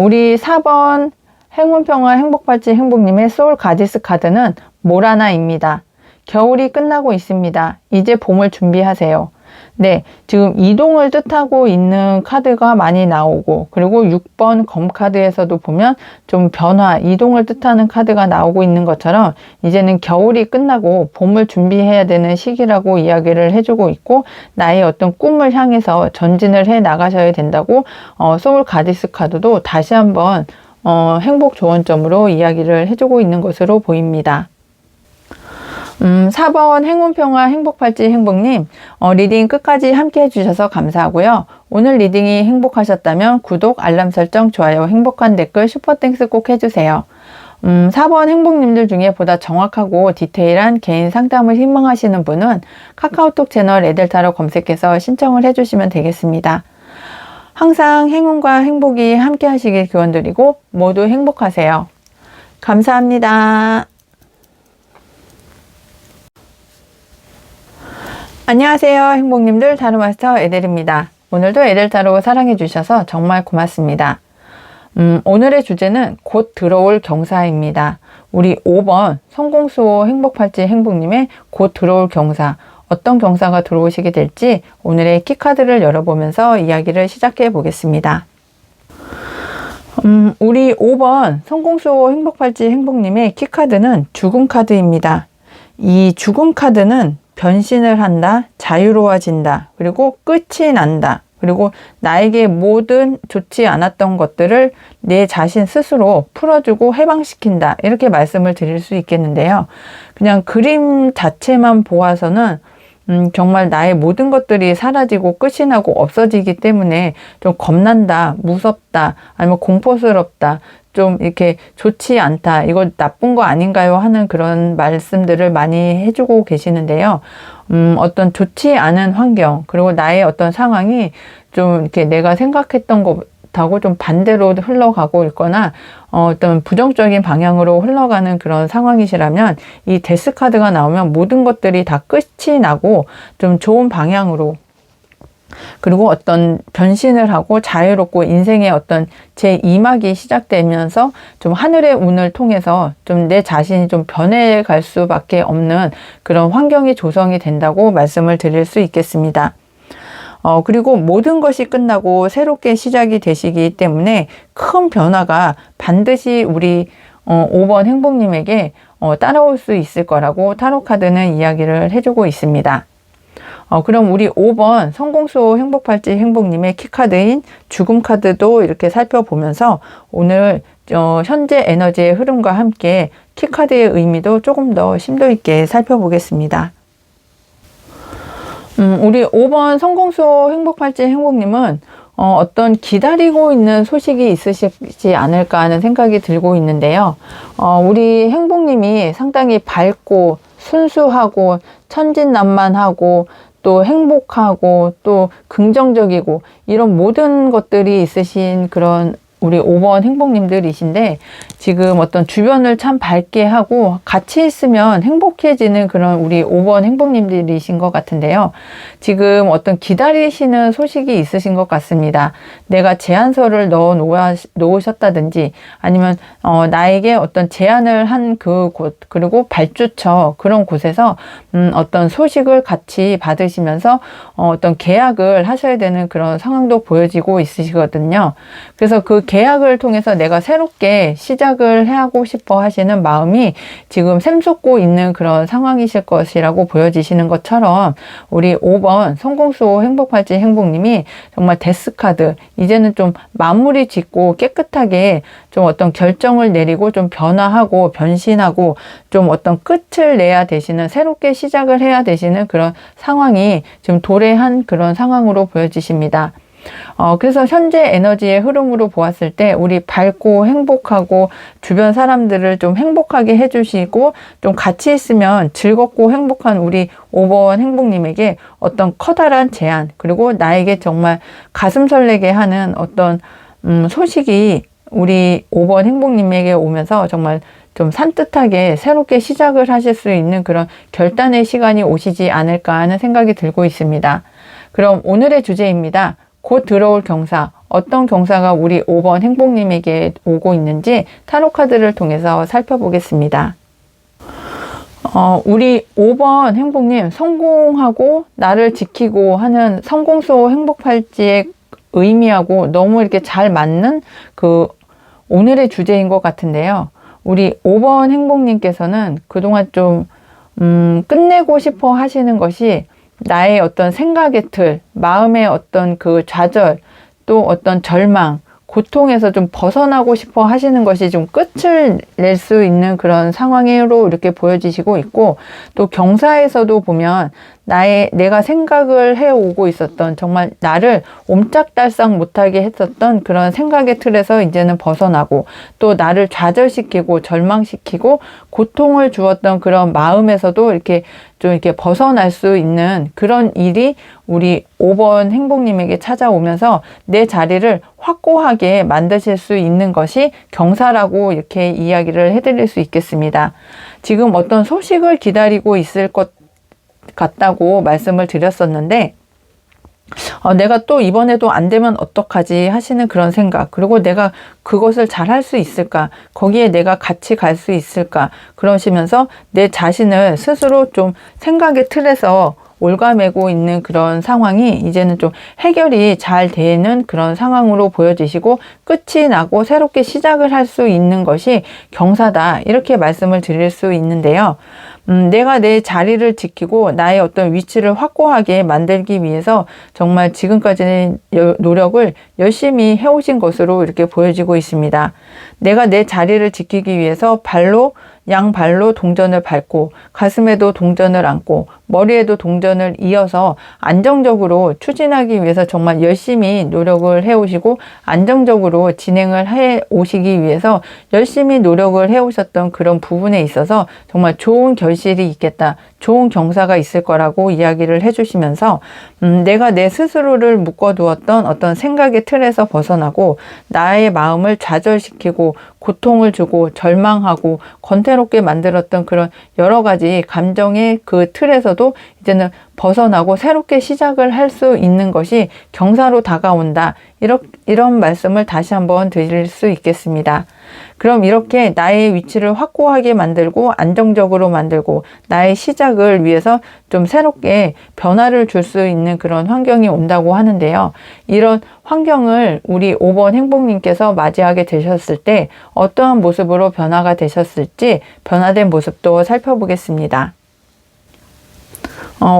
우리 4번 행운평화 행복팔찌 행복님의 소울가지스 카드는 모라나입니다. 겨울이 끝나고 있습니다. 이제 봄을 준비하세요. 네, 지금 이동을 뜻하고 있는 카드가 많이 나오고, 그리고 6번 검카드에서도 보면 좀 변화, 이동을 뜻하는 카드가 나오고 있는 것처럼 이제는 겨울이 끝나고 봄을 준비해야 되는 시기라고 이야기를 해주고 있고, 나의 어떤 꿈을 향해서 전진을 해 나가셔야 된다고 소울 가디스 카드도 다시 한번 행복 조언점으로 이야기를 해주고 있는 것으로 보입니다. 4번 행운평화 행복팔찌 행복님, 리딩 끝까지 함께 해주셔서 감사하고요. 오늘 리딩이 행복하셨다면 구독, 알람 설정, 좋아요, 행복한 댓글, 슈퍼땡스 꼭 해주세요. 4번 행복님들 중에 보다 정확하고 디테일한 개인 상담을 희망하시는 분은 카카오톡 채널 에델타로 검색해서 신청을 해주시면 되겠습니다. 항상 행운과 행복이 함께 하시길 기원드리고 모두 행복하세요. 감사합니다. 안녕하세요, 행복님들. 타로마스터 에델입니다. 오늘도 에델타로 사랑해 주셔서 정말 고맙습니다. 오늘의 주제는 곧 들어올 경사입니다. 우리 5번 성공수호 행복팔찌 행복님의 곧 들어올 경사, 어떤 경사가 들어오시게 될지 오늘의 키카드를 열어보면서 이야기를 시작해 보겠습니다. 우리 5번 성공수호 행복팔찌 행복님의 키카드는 죽음 카드입니다. 이 죽음 카드는 변신을 한다, 자유로워진다, 그리고 끝이 난다. 그리고 나에게 모든 좋지 않았던 것들을 내 자신 스스로 풀어주고 해방시킨다. 이렇게 말씀을 드릴 수 있겠는데요. 그냥 그림 자체만 보아서는 정말 나의 모든 것들이 사라지고 끝이 나고 없어지기 때문에 좀 겁난다, 무섭다, 아니면 공포스럽다, 좀 이렇게 좋지 않다, 이거 나쁜 거 아닌가요? 하는 그런 말씀들을 많이 해주고 계시는데요. 어떤 좋지 않은 환경, 그리고 나의 어떤 상황이 좀 이렇게 내가 생각했던 것하고 좀 반대로 흘러가고 있거나, 어떤 부정적인 방향으로 흘러가는 그런 상황이시라면, 이 데스 카드가 나오면 모든 것들이 다 끝이 나고 좀 좋은 방향으로, 그리고 어떤 변신을 하고 자유롭고 인생의 어떤 제2막이 시작되면서 좀 하늘의 운을 통해서 좀 내 자신이 좀 변해갈 수밖에 없는 그런 환경이 조성이 된다고 말씀을 드릴 수 있겠습니다. 그리고 모든 것이 끝나고 새롭게 시작이 되시기 때문에 큰 변화가 반드시 우리 5번 행복님에게 따라올 수 있을 거라고 타로카드는 이야기를 해주고 있습니다. 그럼 우리 5번 성공수호 행복팔찌 행복님의 키카드인 죽음 카드도 이렇게 살펴보면서 오늘 현재 에너지의 흐름과 함께 키카드의 의미도 조금 더 심도 있게 살펴보겠습니다. 우리 5번 성공수호 행복팔찌 행복님은 어떤 기다리고 있는 소식이 있으시지 않을까 하는 생각이 들고 있는데요. 우리 행복님이 상당히 밝고 순수하고 천진난만하고 또 행복하고 또 긍정적이고 이런 모든 것들이 있으신 그런 우리 5번 행복님들이신데, 지금 어떤 주변을 참 밝게 하고 같이 있으면 행복해지는 그런 우리 5번 행복님들이신 것 같은데요. 지금 어떤 기다리시는 소식이 있으신 것 같습니다. 내가 제안서를 놓으셨다든지 아니면 나에게 어떤 제안을 한 그 곳, 그리고 발주처, 그런 곳에서 어떤 소식을 같이 받으시면서 어떤 계약을 하셔야 되는 그런 상황도 보여지고 있으시거든요. 그래서 그 계약을 통해서 내가 새롭게 시작을 하고 싶어 하시는 마음이 지금 샘솟고 있는 그런 상황이실 것이라고 보여지시는 것처럼, 우리 5번 성공수호 행복팔찌 행복님이 정말 데스카드, 이제는 좀 마무리 짓고 깨끗하게 좀 어떤 결정을 내리고 좀 변화하고 변신하고 좀 어떤 끝을 내야 되시는, 새롭게 시작을 해야 되시는 그런 상황이 지금 도래한 그런 상황으로 보여지십니다. 그래서 현재 에너지의 흐름으로 보았을 때 우리 밝고 행복하고 주변 사람들을 좀 행복하게 해주시고 좀 같이 있으면 즐겁고 행복한 우리 5번 행복님에게 어떤 커다란 제안, 그리고 나에게 정말 가슴 설레게 하는 어떤 소식이 우리 5번 행복님에게 오면서 정말 좀 산뜻하게 새롭게 시작을 하실 수 있는 그런 결단의 시간이 오시지 않을까 하는 생각이 들고 있습니다. 그럼 오늘의 주제입니다. 곧 들어올 경사, 어떤 경사가 우리 5번 행복님에게 오고 있는지 타로카드를 통해서 살펴보겠습니다. 우리 5번 행복님, 성공하고 나를 지키고 하는 성공수호 행복팔찌의 의미하고 너무 이렇게 잘 맞는 그 오늘의 주제인 것 같은데요. 우리 5번 행복님께서는 그동안 좀 끝내고 싶어 하시는 것이 나의 어떤 생각의 틀, 마음의 어떤 그 좌절, 또 어떤 절망, 고통에서 좀 벗어나고 싶어 하시는 것이 좀 끝을 낼 수 있는 그런 상황으로 이렇게 보여지시고 있고, 또 경사에서도 보면 내가 생각을 해오고 있었던, 정말 나를 옴짝달싹 못하게 했었던 그런 생각의 틀에서 이제는 벗어나고, 또 나를 좌절시키고 절망시키고 고통을 주었던 그런 마음에서도 이렇게 좀 이렇게 벗어날 수 있는 그런 일이 우리 5번 행복님에게 찾아오면서 내 자리를 확고하게 만드실 수 있는 것이 경사라고 이렇게 이야기를 해드릴 수 있겠습니다. 지금 어떤 소식을 기다리고 있을 것 같다고 말씀을 드렸었는데, 내가 또 이번에도 안 되면 어떡하지 하시는 그런 생각, 그리고 내가 그것을 잘 할 수 있을까, 거기에 내가 같이 갈 수 있을까, 그러시면서 내 자신을 스스로 좀 생각의 틀에서 올가매고 있는 그런 상황이 이제는 좀 해결이 잘 되는 그런 상황으로 보여지시고, 끝이 나고 새롭게 시작을 할 수 있는 것이 경사다, 이렇게 말씀을 드릴 수 있는데요. 내가 내 자리를 지키고 나의 어떤 위치를 확고하게 만들기 위해서 정말 지금까지는 노력을 열심히 해오신 것으로 이렇게 보여지고 있습니다. 내가 내 자리를 지키기 위해서 양발로 동전을 밟고 가슴에도 동전을 안고 머리에도 동전을 이어서 안정적으로 추진하기 위해서 정말 열심히 노력을 해오시고 안정적으로 진행을 해 오시기 위해서 열심히 노력을 해오셨던 그런 부분에 있어서 정말 좋은 결실이 있겠다, 좋은 경사가 있을 거라고 이야기를 해주시면서 내가 내 스스로를 묶어두었던 어떤 생각의 틀에서 벗어나고 나의 마음을 좌절시키고 고통을 주고 절망하고 권태롭게 만들었던 그런 여러 가지 감정의 그 틀에서도 이제는 벗어나고 새롭게 시작을 할 수 있는 것이 경사로 다가온다. 이런 말씀을 다시 한번 드릴 수 있겠습니다. 그럼 이렇게 나의 위치를 확고하게 만들고 안정적으로 만들고 나의 시작을 위해서 좀 새롭게 변화를 줄 수 있는 그런 환경이 온다고 하는데요. 이런 환경을 우리 5번 행복님께서 맞이하게 되셨을 때 어떠한 모습으로 변화가 되셨을지 변화된 모습도 살펴보겠습니다.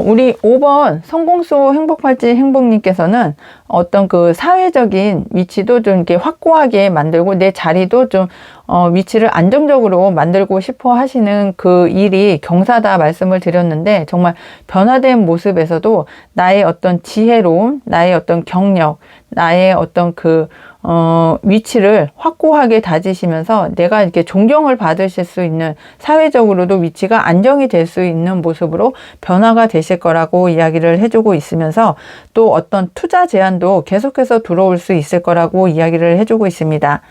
우리 5번 성공수호 행복팔찌 행복님께서는 어떤 그 사회적인 위치도 좀 이렇게 확고하게 만들고 내 자리도 좀 위치를 안정적으로 만들고 싶어 하시는 그 일이 경사다 말씀을 드렸는데 정말 변화된 모습에서도 나의 어떤 지혜로움, 나의 어떤 경력, 나의 어떤 그 위치를 확고하게 다지시면서 내가 이렇게 존경을 받으실 수 있는 사회적으로도 위치가 안정이 될 수 있는 모습으로 변화가 되실 거라고 이야기를 해주고 있으면서 또 어떤 투자 제안도 계속해서 들어올 수 있을 거라고 이야기를 해주고 있습니다.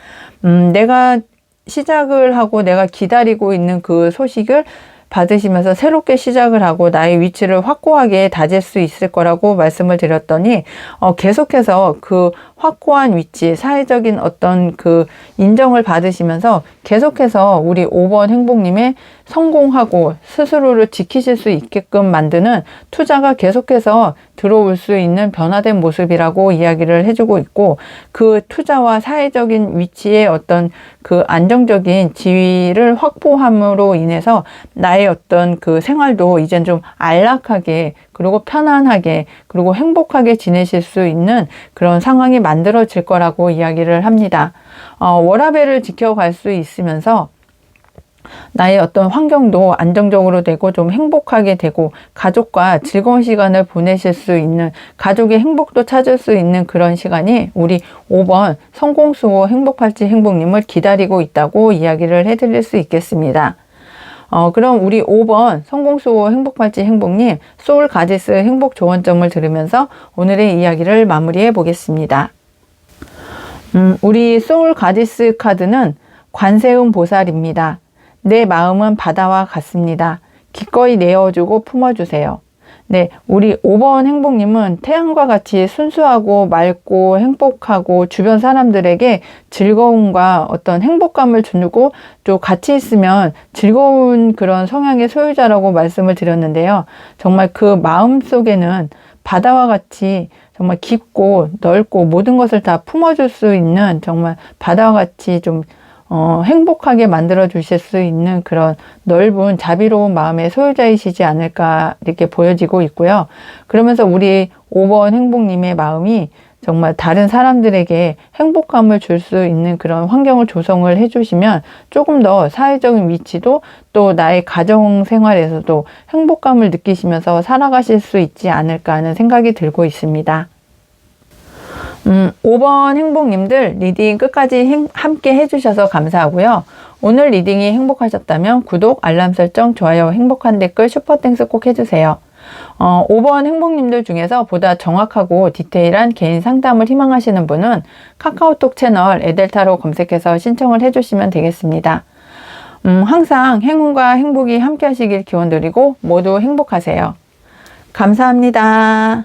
내가 시작을 하고 내가 기다리고 있는 그 소식을 받으시면서 새롭게 시작을 하고 나의 위치를 확고하게 다질 수 있을 거라고 말씀을 드렸더니 계속해서 그 확고한 위치, 사회적인 어떤 그 인정을 받으시면서 계속해서 우리 5번 행복님의 성공하고 스스로를 지키실 수 있게끔 만드는 투자가 계속해서 들어올 수 있는 변화된 모습이라고 이야기를 해주고 있고 그 투자와 사회적인 위치의 어떤 그 안정적인 지위를 확보함으로 인해서 나의 어떤 그 생활도 이젠 좀 안락하게 그리고 편안하게 그리고 행복하게 지내실 수 있는 그런 상황이 만들어질 거라고 이야기를 합니다. 워라밸을 지켜갈 수 있으면서 나의 어떤 환경도 안정적으로 되고 좀 행복하게 되고 가족과 즐거운 시간을 보내실 수 있는 가족의 행복도 찾을 수 있는 그런 시간이 우리 5번 성공수호 행복팔찌 행복님을 기다리고 있다고 이야기를 해드릴 수 있겠습니다. 그럼 우리 5번 성공수호 행복팔찌 행복님 소울가디스 행복조언점을 들으면서 오늘의 이야기를 마무리해 보겠습니다. 우리 소울가디스 카드는 관세음 보살입니다. 내 마음은 바다와 같습니다. 기꺼이 내어주고 품어주세요. 네, 우리 5번 행복님은 태양과 같이 순수하고 맑고 행복하고 주변 사람들에게 즐거움과 어떤 행복감을 주고 또 같이 있으면 즐거운 그런 성향의 소유자라고 말씀을 드렸는데요. 정말 그 마음 속에는 바다와 같이 정말 깊고 넓고 모든 것을 다 품어줄 수 있는 정말 바다와 같이 좀 행복하게 만들어 주실 수 있는 그런 넓은 자비로운 마음의 소유자이시지 않을까 이렇게 보여지고 있고요. 그러면서 우리 5번 행복님의 마음이 정말 다른 사람들에게 행복감을 줄 수 있는 그런 환경을 조성을 해주시면 조금 더 사회적인 위치도 또 나의 가정 생활에서도 행복감을 느끼시면서 살아가실 수 있지 않을까 하는 생각이 들고 있습니다. 5번 행복님들 리딩 끝까지 함께 해주셔서 감사하고요. 오늘 리딩이 행복하셨다면 구독, 알람 설정, 좋아요, 행복한 댓글, 슈퍼땡스 꼭 해주세요. 5번 행복님들 중에서 보다 정확하고 디테일한 개인 상담을 희망하시는 분은 카카오톡 채널 에델타로 검색해서 신청을 해주시면 되겠습니다. 항상 행운과 행복이 함께 하시길 기원드리고 모두 행복하세요. 감사합니다.